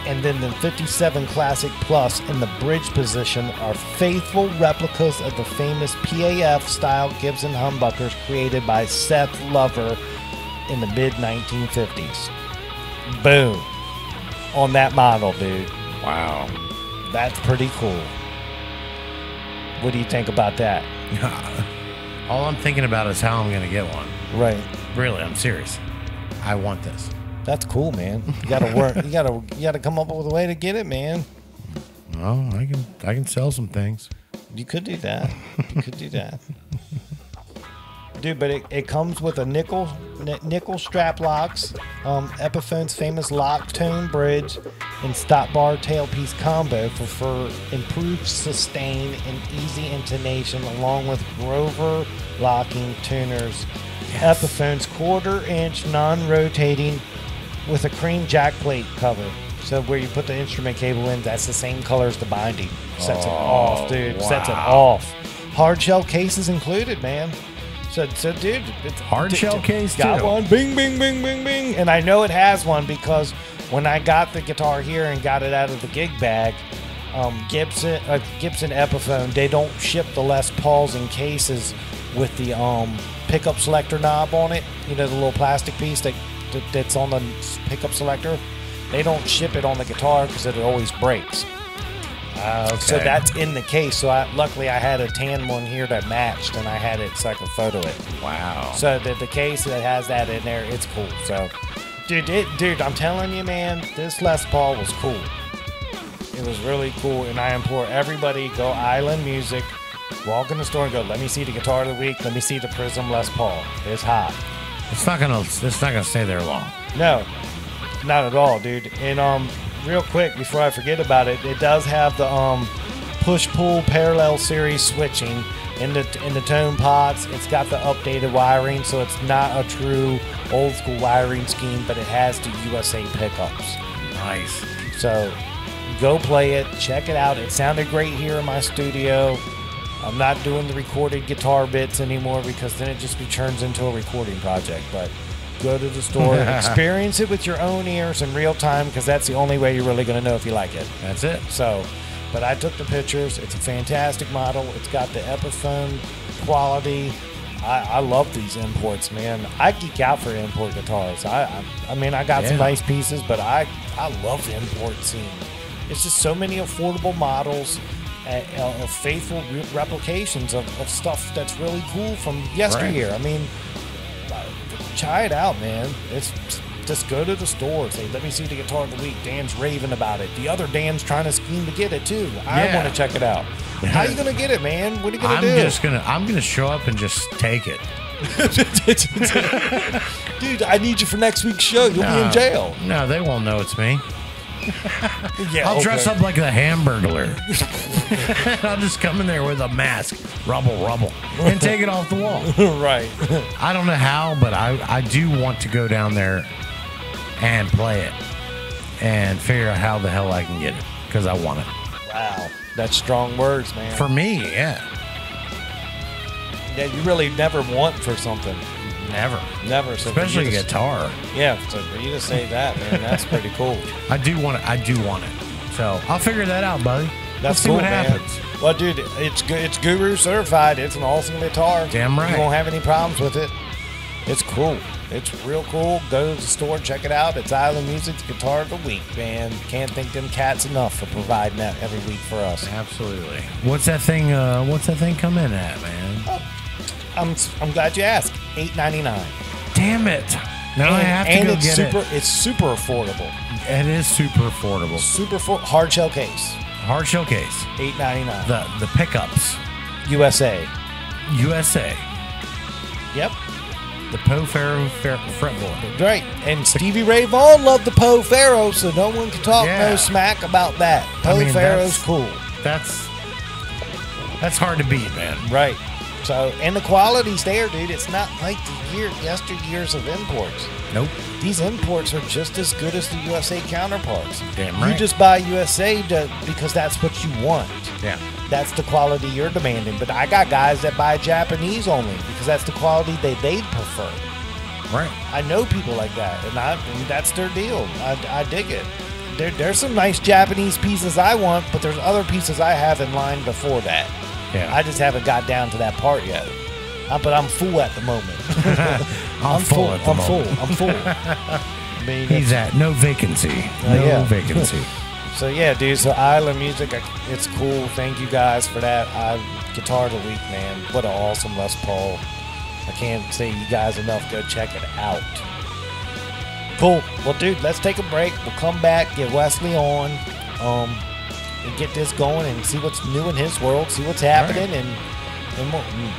and then the 57 Classic Plus in the bridge position are faithful replicas of the famous PAF-style Gibson humbuckers created by Seth Lover in the mid-1950s. Boom. On that model, dude. Wow. That's pretty cool. What do you think about that? All I'm thinking about is how I'm going to get one. Right. Really, I'm serious. I want this. That's cool, man. You gotta work. You gotta come up with a way to get it, man. Well, I can sell some things. You could do that. You could do that. Dude, but it comes with a nickel strap locks, Epiphone's famous lock tone bridge, and stop bar tailpiece combo for improved sustain and easy intonation, along with Grover locking tuners. Yes. Epiphone's 1/4-inch non-rotating with a cream jack plate cover. So where you put the instrument cable in, that's the same color as the binding. Sets it off, dude. Wow. Sets it off. Hard shell cases included, man. So dude, it's hard shell case got too. One, bing, bing, bing, bing, bing, and I know it has one because when I got the guitar here and got it out of the gig bag, Gibson Epiphone, they don't ship the Les Pauls in cases with the pickup selector knob on it. You know, the little plastic piece that's on the pickup selector. They don't ship it on the guitar because it always breaks. Okay. So that's in the case. So luckily I had a tan one here that matched, and I had it so I could photo it. Wow. So the case that has that in there, it's cool. So, dude, I'm telling you, man, this Les Paul was cool. It was really cool, and I implore everybody, go Island Music, walk in the store and go, let me see the guitar of the week. Let me see the Prism Les Paul. It's hot. It's not gonna stay there long. No, not at all, dude. And real quick before I forget about it, it does have the push-pull parallel series switching in the tone pots. It's got the updated wiring, so it's not a true old-school wiring scheme, but it has the USA pickups. Nice. So go play it, check it out. It sounded great here in my studio. I'm not doing the recorded guitar bits anymore because then it just turns into a recording project, but go to the store, experience it with your own ears in real time, because that's the only way you're really going to know if you like it. That's it. So, but I took the pictures. It's a fantastic model. It's got the Epiphone quality. I love these imports, man. I geek out for import guitars. I mean, I got some nice pieces, but I love the import scene. It's just so many affordable models, of faithful replications of stuff that's really cool from yesteryear. Right. I mean, try it out, man. It's just go to the store, say, let me see the guitar of the week. Dan's raving about it. The other Dan's trying to scheme to get it too. I want to check it out. How you gonna get it, man? What are you gonna do? I'm gonna show up and just take it. Dude, I need you for next week's show. You'll be in jail. No, they won't know it's me. I'll dress up like the Hamburglar. I'll just come in there with a mask, rubble, and take it off the wall. Right. I don't know how, but I do want to go down there and play it and figure out how the hell I can get it, because I want it. Wow. That's strong words, man. For me, yeah. Yeah, you really never want for something. Never. So especially a guitar. Yeah, so for you to say that, man, that's pretty cool. I do want it. So I'll figure that out, buddy. That's cool, what happens. Well, dude, it's good. It's Guru certified. It's an awesome guitar. Damn right. You won't have any problems with it. It's cool. It's real cool. Go to the store, check it out. It's Island Music's Guitar of the Week, man. Can't thank them cats enough for providing that every week for us. Absolutely. What's that thing come in at, man? Oh, I'm glad you asked. $8.99. Damn it! Now I have to go get it. It's super affordable. It is super affordable. Hard shell case. Hard shell case. $8.99. The pickups. USA. Yep. The Poe Faro fretboard. Right. And Stevie Ray Vaughan loved the Poe Faro, so no one can talk no smack about that. Poe Faro's cool. That's hard to beat, man. Right. So, and the quality's there, dude. It's not like yesteryears of imports. Nope. These imports are just as good as the USA counterparts. Damn right. You just buy USA because that's what you want. Yeah. That's the quality you're demanding. But I got guys that buy Japanese only because that's the quality they'd prefer. Right. I know people like that, and that's their deal. I dig it. There's some nice Japanese pieces I want, but there's other pieces I have in line before that. Yeah. I just haven't got down to that part yet. But I'm full at the moment. I'm full. I'm full. I mean, he's at no vacancy. No vacancy. So yeah, dude. So Island Music, it's cool. Thank you guys for that. Guitar of the week, man. What an awesome Les Paul. I can't say you guys enough. Go check it out. Cool. Well, dude, let's take a break. We'll come back, get Wesley on, and get this going and see what's new in his world, see what's happening, and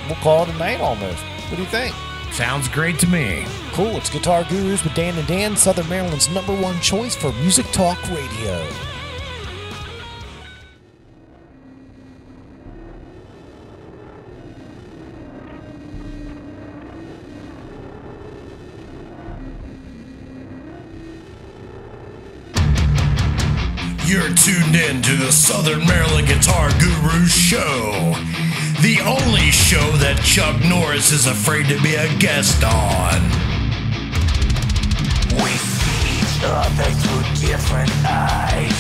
we'll call it a night almost. What do you think? Sounds great to me. Cool. It's Guitar Gurus with Dan and Dan, Southern Maryland's #1 choice for music talk radio. You're tuned in to the Southern Maryland Guitar Gurus Show, the only show that Chuck Norris is afraid to be a guest on. We see each other through different eyes.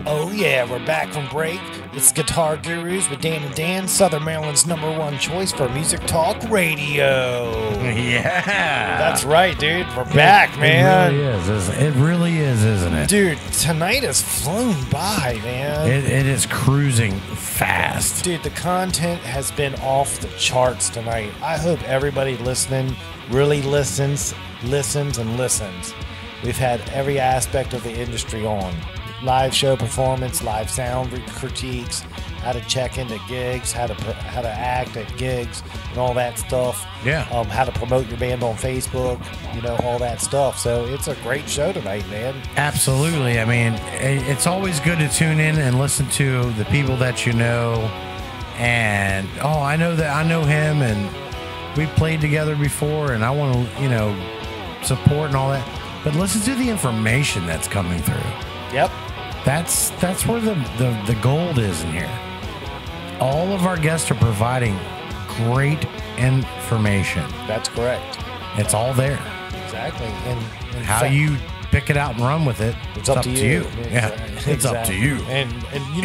Oh yeah, we're back from break. It's Guitar Gurus with Dan and Dan, Southern Maryland's #1 choice for music talk radio. Yeah. That's right, dude. We're back, man. It really is. It really is, isn't it? Dude, tonight has flown by, man. It is cruising fast. Dude, the content has been off the charts tonight. I hope everybody listening really listens. We've had every aspect of the industry on. Live show performance, live sound critiques, how to check into gigs, how to act at gigs, and all that stuff. Yeah. How to promote your band on Facebook, all that stuff. So it's a great show tonight, man. Absolutely. I mean, it's always good to tune in and listen to the people that you know. And I know him, and we've played together before, and I want to, support and all that. But listen to the information that's coming through. Yep. That's where the gold is in here. All of our guests are providing great information. That's correct. It's all there. Exactly. And how you pick it out and run with it, it's up to you. Yeah, Exactly. it's up to you. And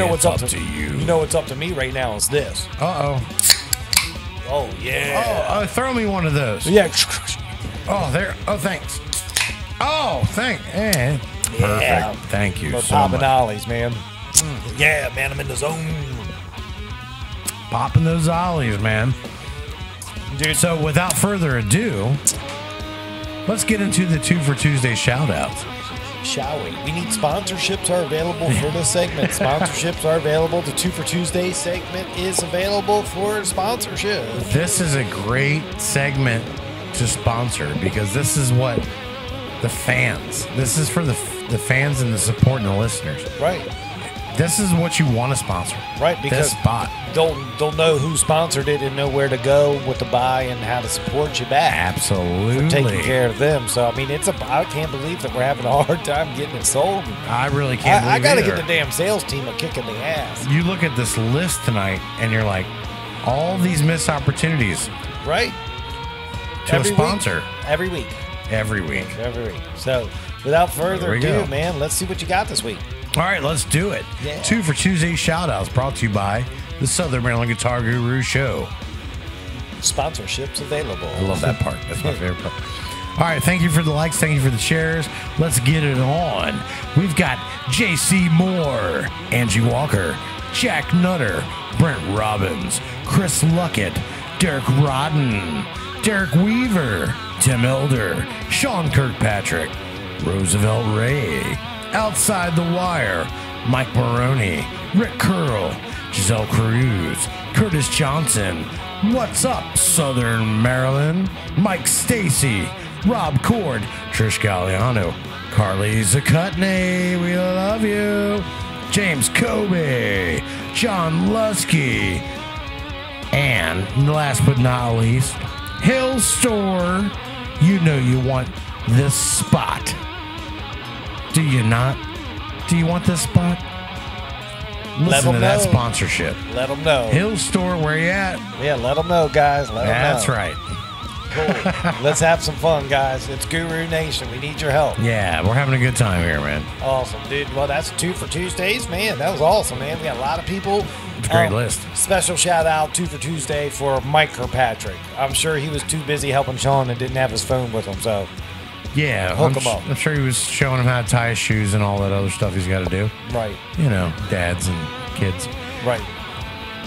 what's up to you? You know what's up to me right now is this. Uh-oh. Oh, yeah. Oh, throw me one of those. Yeah. Oh, there. Oh, thanks. Oh, Perfect. Yeah. Thank you We're so popping much. ollies, man. Yeah, man, I'm in the zone. Popping those ollies, man. Dude. So without further ado, let's get into the 2 for Tuesday shout-outs. Shall we? We need sponsorships are available for this segment. Sponsorships are available. The 2 for Tuesday segment is available for sponsorship. This is a great segment to sponsor because this is what the fans. This is for the fans and the support and the listeners. Right. This is what you want to sponsor. Right, because this spot. They'll know who sponsored it and know where to go, what to buy, and how to support you back. Absolutely. For taking care of them. So, I mean, I can't believe that we're having a hard time getting it sold. I really can't believe I got to either. get the damn sales team a kick in the ass. You look at this list tonight, and you're like, all these missed opportunities. Right. To a sponsor. Every week. Every week. So, without further we ado, go. man, let's see what you got this week. All right, let's do it. Yeah. 2 for Tuesday shout-outs brought to you by the Southern Maryland Guitar Guru Show. Sponsorships available. I love that part. That's my favorite part. All right, thank you for the likes. Thank you for the shares. Let's get it on. We've got J.C. Moore, Angie Walker, Jack Nutter, Brent Robbins, Chris Luckett, Derek Rodden, Derek Weaver, Tim Elder, Sean Kirkpatrick, Roosevelt Ray, Outside the Wire, Mike Baroni, Rick Curl, Giselle Cruz, Curtis Johnson, What's Up Southern Maryland, Mike Stacy, Rob Cord, Trish Galliano, Carly Zakutney, we love you, James Kobe, John Lusky, and last but not least, Hill Store. You know you want this spot. Do you not? Do you want this spot? Listen to that sponsorship. Let them know. Hill Store, where you at? Yeah, let them know, guys. Let them know. That's right. Cool. Let's have some fun, guys. It's Guru Nation. We need your help. Yeah, we're having a good time here, man. Awesome, dude. Well, that's 2 for Tuesdays, man. That was awesome, man. We got a lot of people. It's a great list. Special shout out 2 for Tuesday for Mike Kirkpatrick. I'm sure he was too busy helping Sean and didn't have his phone with him. So Yeah, Hook him up. I'm sure he was showing him how to tie his shoes and all that other stuff he's got to do. Right. You know, dads and kids. Right.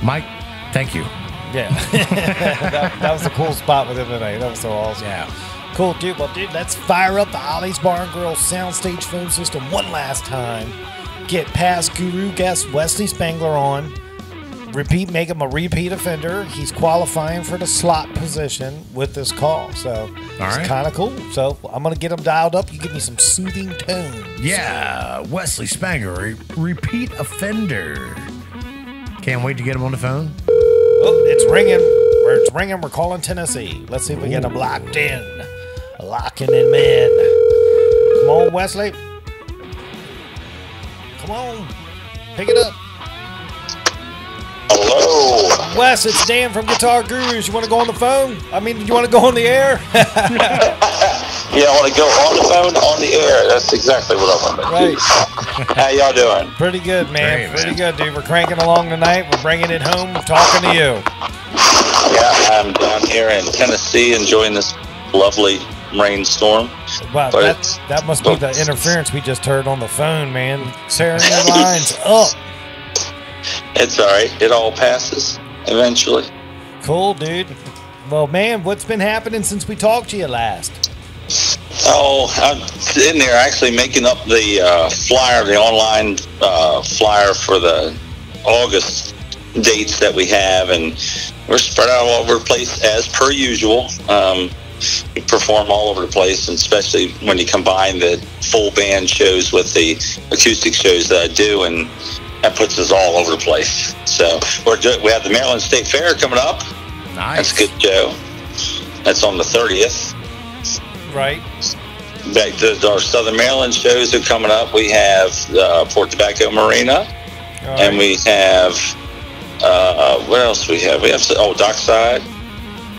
Mike, thank you. Yeah. that was a cool spot with him tonight. That was so awesome. Yeah. Cool, dude. Well, dude, let's fire up the Ollie's Bar and Grill soundstage phone system one last time. Get past guru guest Wesley Spangler on. Make him a repeat offender. He's qualifying for the slot position with this call. So it's kind of cool. So I'm going to get him dialed up. You give me some soothing tones. Yeah, Wesley Spangler, repeat offender. Can't wait to get him on the phone. Oh, it's ringing. It's ringing. We're calling Tennessee. Let's see if we get him locked in. Locking him in. Come on, Wesley. Come on. Pick it up. Hello. Wes, it's Dan from Guitar Gurus. You want to go on the phone? I mean, you want to go on the air? Yeah, I want to go on the phone, on the air. That's exactly what I want to do. Right. How y'all doing? Pretty good, man. Great, Pretty good, dude. We're cranking along tonight. We're bringing it home. We're talking to you. Yeah, I'm down here in Tennessee enjoying this lovely rainstorm. Wow, But that must be the interference we just heard on the phone, man. Tearing your lines up. It's all right. It all passes eventually. Cool, dude. Well, man, what's been happening since we talked to you last? Oh, I'm sitting there actually making up the flyer, the online flyer for the August dates that we have, and we're spread out all over the place as per usual. We perform all over the place, and especially when you combine the full band shows with the acoustic shows that I do, and that puts us all over the place. So we have the Maryland State Fair coming up. Nice. That's a good show. That's on the 30th. Right. Back to our Southern Maryland shows are coming up. We have Port Tobacco Marina, and we have what else we have? We have Dockside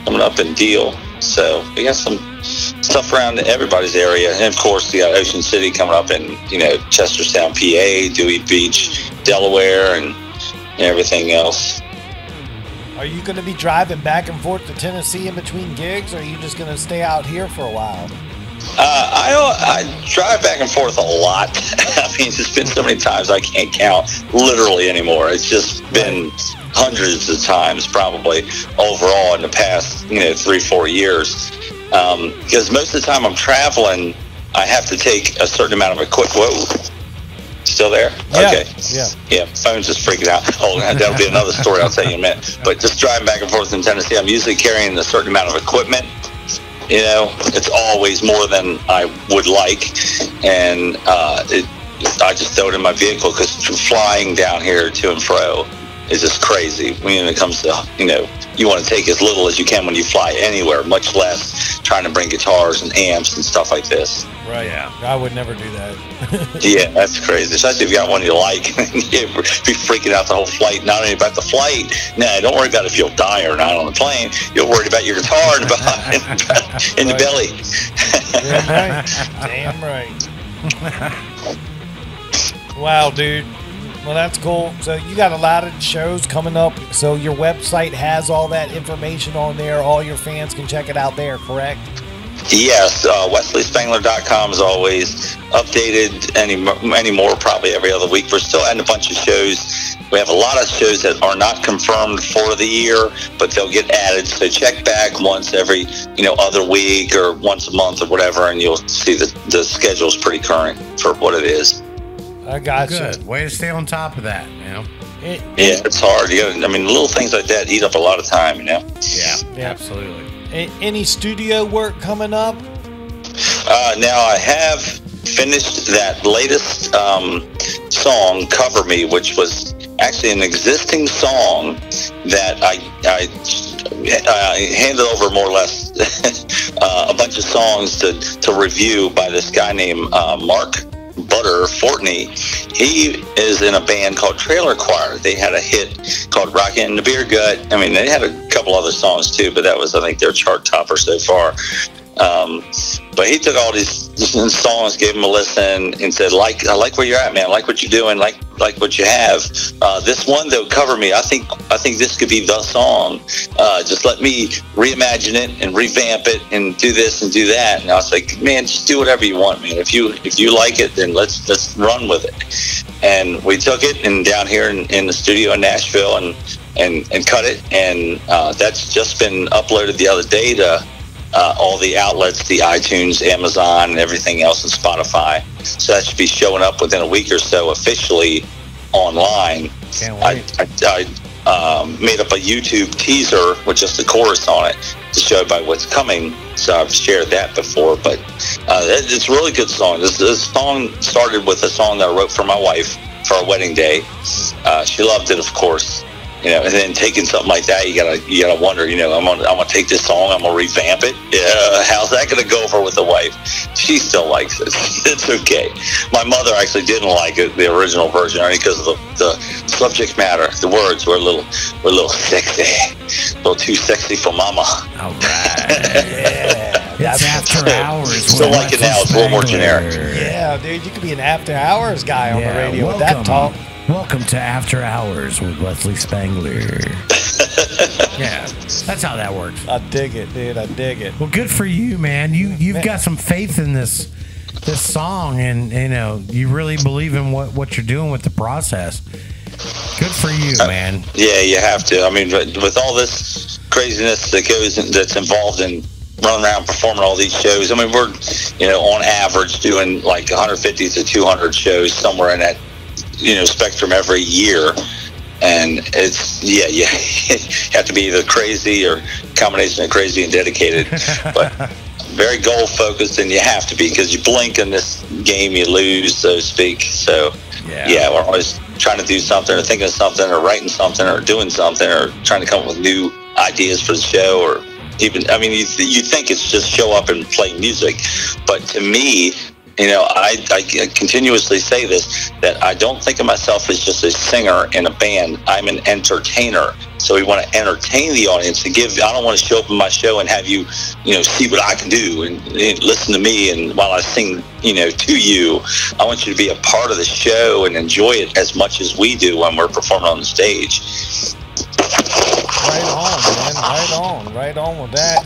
coming up in Deal. So we got some stuff around everybody's area, and of course we got Ocean City coming up in Chestertown, PA, Dewey Beach, Delaware, and everything else. Are you going to be driving back and forth to Tennessee in between gigs, or are you just going to stay out here for a while? I drive back and forth a lot. I mean, it's been so many times I can't count literally anymore. It's just been hundreds of times probably overall in the past 3-4 years. Because most of the time I'm traveling, I have to take a certain amount of equipment. Whoa. Still there? Yeah, okay. Yeah. Phone's just freaking out. Oh, that'll be another story I'll tell you in a minute. But just driving back and forth in Tennessee, I'm usually carrying a certain amount of equipment. It's always more than I would like. And I just throw it in my vehicle because flying down here to and fro is just crazy. When it comes to, you want to take as little as you can when you fly anywhere, much less trying to bring guitars and amps and stuff like this. Right. Yeah. I would never do that. Yeah, that's crazy. Especially if you got one you like. You'd be freaking out the whole flight. Not only about the flight. Nah, don't worry about if you'll die or not on the plane. You're worried about your guitar in the belly. Damn right. Wow, dude. Well, that's cool. So you got a lot of shows coming up. So your website has all that information on there. All your fans can check it out there, correct? Yes, WesleySpangler.com is always updated anymore, probably every other week. We're still adding a bunch of shows. We have a lot of shows that are not confirmed for the year, but they'll get added. So check back once every other week or once a month or whatever, and you'll see the schedule's pretty current for what it is. I got you. Good. Way to stay on top of that, Yeah, it's hard. Little things like that eat up a lot of time, Yeah, absolutely. Any studio work coming up? Now I have finished that latest song, Cover Me, which was actually an existing song that I handed over more or less a bunch of songs to review by this guy named Mark Butter Fortney. He is in a band called Trailer Choir. They had a hit called Rockin' in the Beer Gut. I mean, they had a couple other songs too, but that was, I think, their chart topper so far. But he took all these songs, gave them a listen, and said, I like where you're at, man. I like what you're doing. Like what you have. This one though, Cover Me. I think this could be the song. Just let me reimagine it and revamp it and do this and do that. And I was like, man, just do whatever you want, man. If you like it, then let's run with it. And we took it and down here in the studio in Nashville and cut it. And that's just been uploaded the other day to all the outlets, the iTunes, Amazon, and everything else, and Spotify. So that should be showing up within a week or so officially online. Can't wait. I made up a YouTube teaser with just the chorus on it to show everybody what's coming. So I've shared that before, but it's a really good song. This song started with a song that I wrote for my wife for our wedding day. She loved it, of course. And then taking something like that, you gotta wonder. I'm gonna take this song, I'm gonna revamp it. Yeah, how's that gonna go over with the wife? She still likes it. It's okay. My mother actually didn't like it, the original version, only because of the subject matter. The words were a little sexy, a little too sexy for mama. All right. Yeah. It's After Hours. Still like it now. It's a little more generic. Yeah, dude, you could be an After Hours guy on the radio with that talk. Welcome to After Hours with Wesley Spangler. Yeah, that's how that works. I dig it, dude. I dig it. Well, good for you, man. You've got some faith in this song, and you really believe in what you're doing with the process. Good for you, man. Yeah, you have to. I mean, with all this craziness that's involved in running around performing all these shows. I mean, we're on average doing like 150 to 200 shows, somewhere in that spectrum every year. And it's you have to be either crazy or a combination of crazy and dedicated, but very goal focused, and you have to be, because you blink in this game, you lose, so to speak. So yeah, we're always trying to do something, or thinking of something, or writing something, or doing something, or trying to come up with new ideas for the show. Or even, I mean, you think it's just show up and play music, but to me, I continuously say this, that I don't think of myself as just a singer in a band. I'm an entertainer. So we want to entertain the audience and I don't want to show up in my show and have you, see what I can do and listen to me. And while I sing, to you, I want you to be a part of the show and enjoy it as much as we do when we're performing on the stage. Right on, man. Right on with that.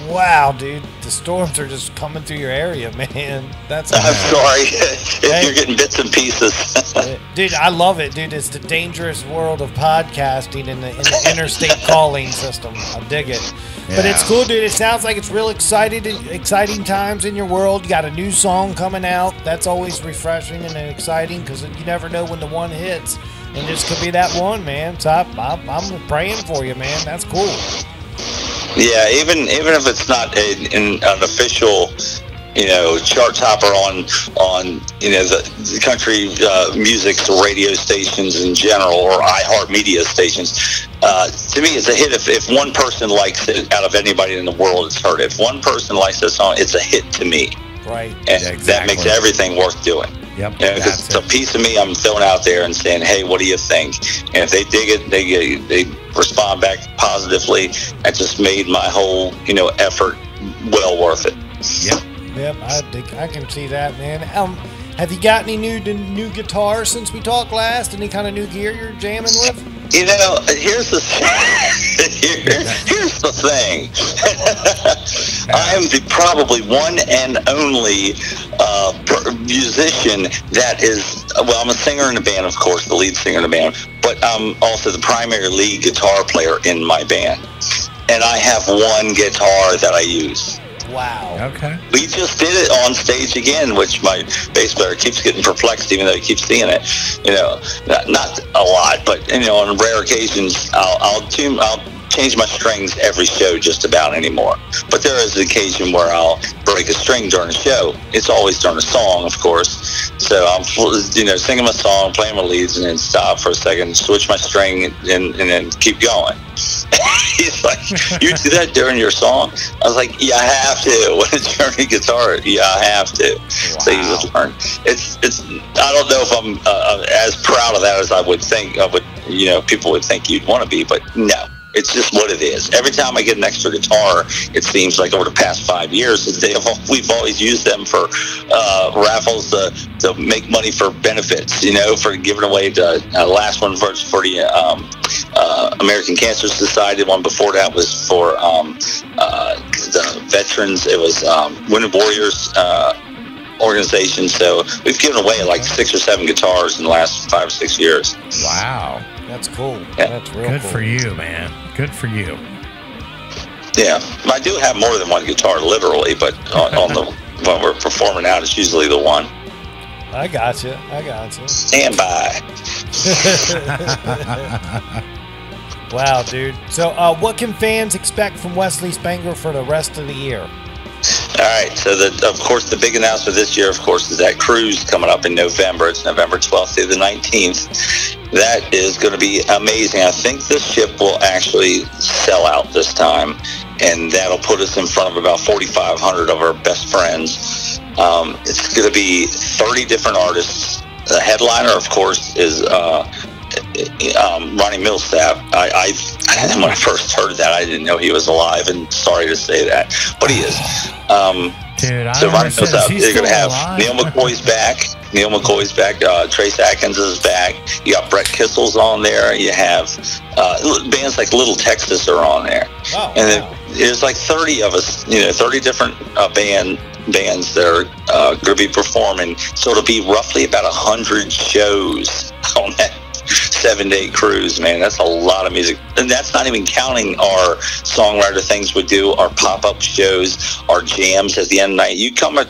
Wow, dude, the storms are just coming through your area, man. I'm sorry if you're getting bits and pieces. Dude, I love it, dude. It's the dangerous world of podcasting in the interstate calling system. I dig it. Yeah. But it's cool, dude. It sounds like it's real exciting times in your world. You got a new song coming out. That's always refreshing and exciting, because you never know when the one hits. And this could be that one, man. So I'm praying for you, man. That's cool. Yeah, even if it's not an official, chart topper on the country music radio stations in general, or iHeartMedia stations. To me, it's a hit if one person likes it. Out of anybody in the world, it's heard. If one person likes that song, it's a hit to me. Right. And that makes everything worth doing. Yep. Because it's a piece of me I'm throwing out there and saying, hey, what do you think? And if they dig it, they respond back positively. That just made my whole, effort well worth it. Yep, I can see that, man. Have you got any new guitars since we talked last? Any kind of new gear you're jamming with? Here's the thing. I am probably one and only musician that is, well, I'm a singer in the band, of course, the lead singer in the band, but I'm also the primary lead guitar player in my band. And I have one guitar that I use. Wow. Okay. We just did it on stage again, which my bass player keeps getting perplexed, even though he keeps seeing it. Not a lot, but on rare occasions, I'll change my strings every show just about anymore. But there is an occasion where I'll break a string during a show. It's always during a song, of course. So I'm singing my song, playing my leads, and then stop for a second, switch my string, and then keep going. He's like, you do that during your song? I was like, yeah, I have to. When it's during guitar, yeah, I have to. Wow. So you just learn. It's. I don't know if I'm as proud of that as I would think. People would think you'd want to be, but no. It's just what it is. Every time I get an extra guitar, it seems like over the past 5 years, we've always used them for raffles to make money for benefits, for giving away the last one for the American Cancer Society. The one before that was for the veterans. It was Wounded Warriors organization. So we've given away like 6 or 7 guitars in the last 5 or 6 years. Wow. That's cool. Yeah. That's real Good cool. for you, man. Good for you. Yeah, I do have more than one guitar, literally, but when we're performing out, it's usually the one. I got you. Stand by. Wow, dude. So, what can fans expect from Wesley Spangler for the rest of the year? All right, so of course the big announcement this year, of course, is that cruise coming up in November. It's November 12th through the 19th. That is going to be amazing. I think the ship will actually sell out this time, and that'll put us in front of about 4,500 of our best friends. It's going to be 30 different artists. The headliner, of course, is Ronnie Millsap. When I first heard that, I didn't know he was alive, and sorry to say that, but he is. Dude, so Ronnie Millsap, he's you're going to have alive. Neil McCoy's back. Trace Atkins is back. You got Brett Kissel's on there. You have bands like Little Texas are on there. Oh, and wow. there's like 30 of us, 30 different bands that are going to be performing. So it'll be roughly about 100 shows on that 7-day cruise, man. That's a lot of music, and that's not even counting our songwriter things we do, our pop-up shows, our jams at the end of the night. You come to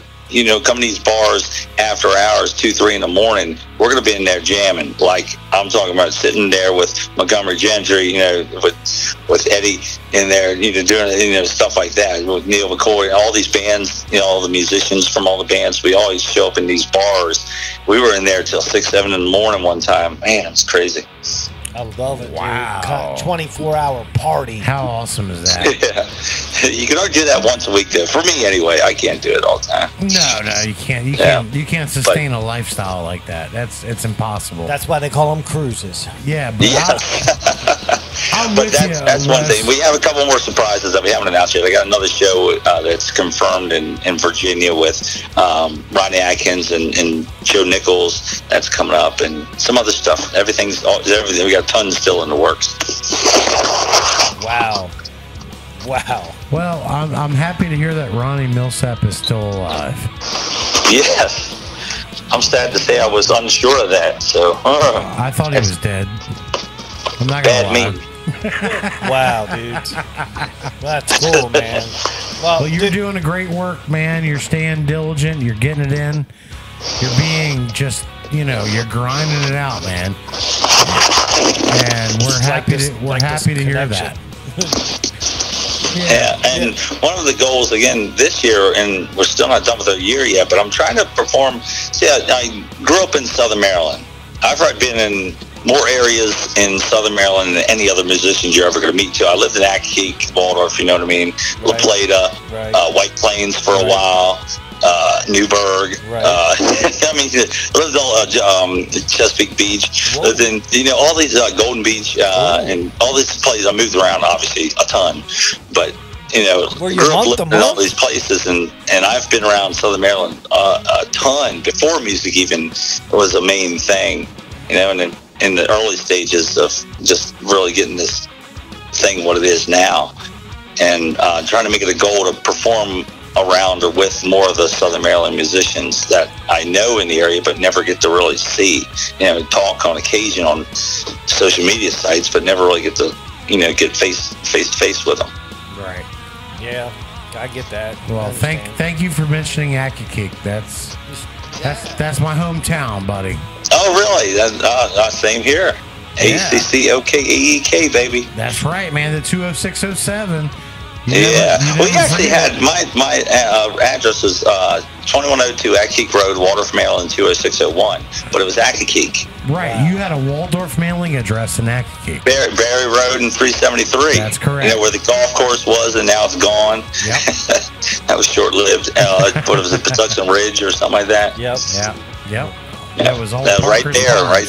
these bars after hours, 2-3 in the morning, we're going to be in there jamming. Like I'm talking about sitting there with Montgomery Gentry, with Eddie in there, doing stuff like that, with Neil McCoy, all these bands, all the musicians from all the bands. We always show up in these bars. We were in there till 6-7 in the morning one time. Man, it's crazy. I love it. Wow. Dude. 24-hour party. How awesome is that? Yeah. You can only do that once a week, though. For me, anyway, I can't do it all the time. No, you can't. You can't sustain a lifestyle like that. It's impossible. That's why they call them cruises. Yeah, but But that's one thing. We have a couple more surprises that we haven't announced yet. I got another show that's confirmed in Virginia with Ronnie Atkins and Joe Nichols. That's coming up, and some other stuff. Everything. We got tons still in the works. Wow. Well, I'm happy to hear that Ronnie Millsap is still alive. Yes. I'm sad to say I was unsure of that. So I thought he was dead. I'm not gonna lie. Me. Wow, dude. That's cool, man. Well, you're doing a great work, man. You're staying diligent. You're getting it in. You're being just, you're grinding it out, man. And we're happy to hear that. Yeah, and one of the goals again this year, and we're still not done with our year yet, but I'm trying to perform. See, I grew up in Southern Maryland. I've been in more areas in Southern Maryland than any other musicians you're ever going to meet. To I lived in Accokeek, Waldorf, you know what I mean, right. LaPlata, White Plains for a while, Newburgh. Right. I mean, lived on Chesapeake Beach. Whoa. Lived in all these Golden Beach and all these places. I moved around obviously a ton, but grew up living in all these places, and I've been around Southern Maryland a ton before music even was a main thing. And in the early stages of just really getting this thing what it is now, and trying to make it a goal to perform around or with more of the Southern Maryland musicians that I know in the area but never get to really see. Talk on occasion on social media sites, but never really get to get face to face with them. Right. Yeah, I get that. Well, thank you for mentioning Accokeek. That's my hometown, buddy. Oh, really? Same here. Yeah. ACCOKEEK, baby. That's right, man. The 20607. Yeah. We actually had my address is 2102 Accokeek Road, Waldorf, Maryland 20601, but it was Accokeek. Right. Wow. You had a Waldorf mailing address in Accokeek. Barry Road in 373. That's correct. Where the golf course was, and now it's gone. Yep. That was short-lived. What was it, Patuxent Ridge or something like that? Yep. Yep. That was all right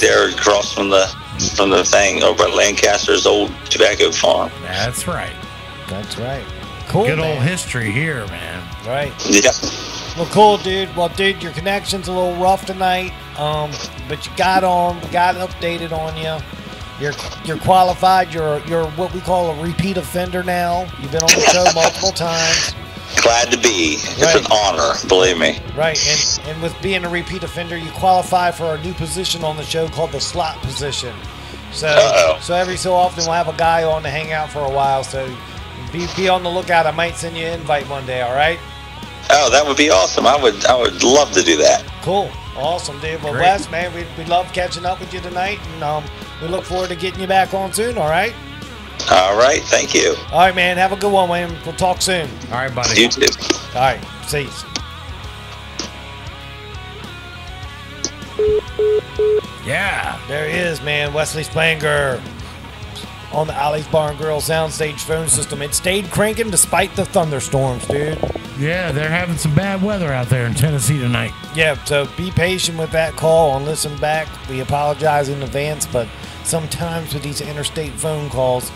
there across from the thing over at Lancaster's old tobacco farm. That's right. That's right. Cool. Good man. old history here, man. Right. Yeah. Well, cool, dude. Well, dude, your connection's a little rough tonight. But you got on. We got updated on you. You're qualified. You're what we call a repeat offender now. You've been on the show multiple times. Glad to be. It's an honor, believe me. Right, and with being a repeat offender, you qualify for a new position on the show called the slot position. So every so often we'll have a guy on to hang out for a while. So be on the lookout. I might send you an invite one day. All right. Oh, that would be awesome. I would love to do that. Cool. Awesome, dude. Well, Great. Wes, man, we love catching up with you tonight, and we look forward to getting you back on soon. All right. All right. Thank you. All right, man. Have a good one, man. We'll talk soon. All right, buddy. You too. All right. See you. Yeah. There he is, man. Wesley Spangler on the Ollie's Bar and Grill soundstage phone system. It stayed cranking despite the thunderstorms, dude. Yeah, they're having some bad weather out there in Tennessee tonight. Yeah, so be patient with that call and listen back. We apologize in advance, but sometimes with these interstate phone calls,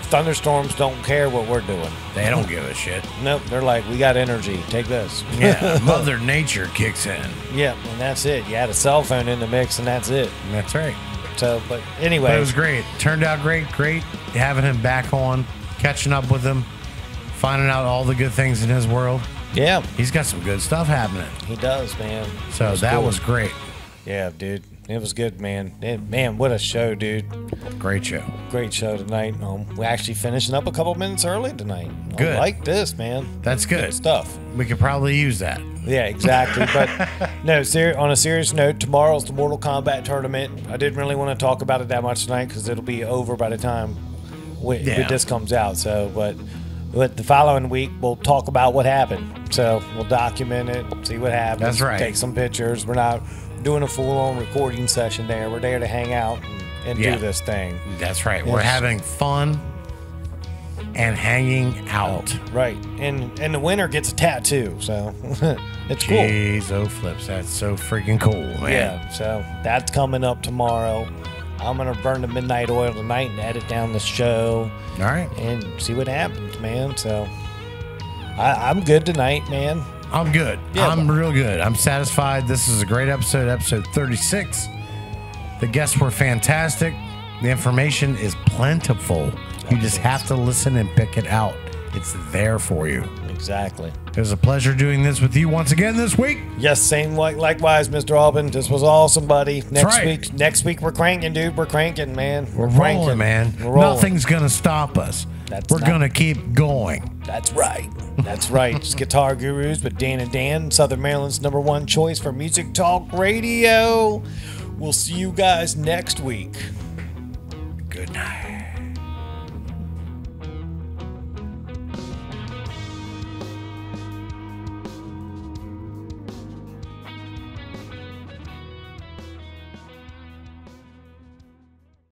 thunderstorms don't care what we're doing. They don't give a shit. Nope, they're like, we got energy. Take this. Yeah, Mother Nature kicks in. Yeah, and that's it. You add a cell phone in the mix, and that's it. That's right. So, but anyway. But it was great. Turned out great. Great having him back on, catching up with him, finding out all the good things in his world. Yeah. He's got some good stuff happening. He does, man. So that was great. Yeah, dude. It was good, man. Man, what a show, dude. Great show. Great show tonight. We're actually finishing up a couple minutes early tonight. Good. I like this, man. That's good stuff. We could probably use that. Yeah, exactly. But no, on a serious note, tomorrow's the Mortal Kombat tournament. I didn't really want to talk about it that much tonight because it'll be over by the time this comes out. So, but the following week, we'll talk about what happened. So we'll document it, see what happened. That's right. Take some pictures. We're not doing a full-on recording session there. We're there to hang out and do this thing. That's right. We're having fun and hanging out. Right. And the winner gets a tattoo, so it's cool. Jeez, oh flips. That's so freaking cool, man. Yeah, so that's coming up tomorrow. I'm going to burn the midnight oil tonight and edit down the show. All right. And see what happens, man. So I'm good tonight, man. I'm good. Yeah, I'm real good. I'm satisfied. This is a great episode 36. The guests were fantastic. The information is plentiful. You just have to listen and pick it out. It's there for you. Exactly. It was a pleasure doing this with you once again this week. Yes, same likewise, Mr. Alban. This was awesome, buddy. right. Next week we're cranking, dude. We're cranking, man. We're cranking. rolling, man. We're rolling. Nothing's gonna stop us. We're gonna keep going. That's right. That's right. It's Guitar Gurus with Dan and Dan, Southern Maryland's #1 choice for music talk radio. We'll see you guys next week. Good night.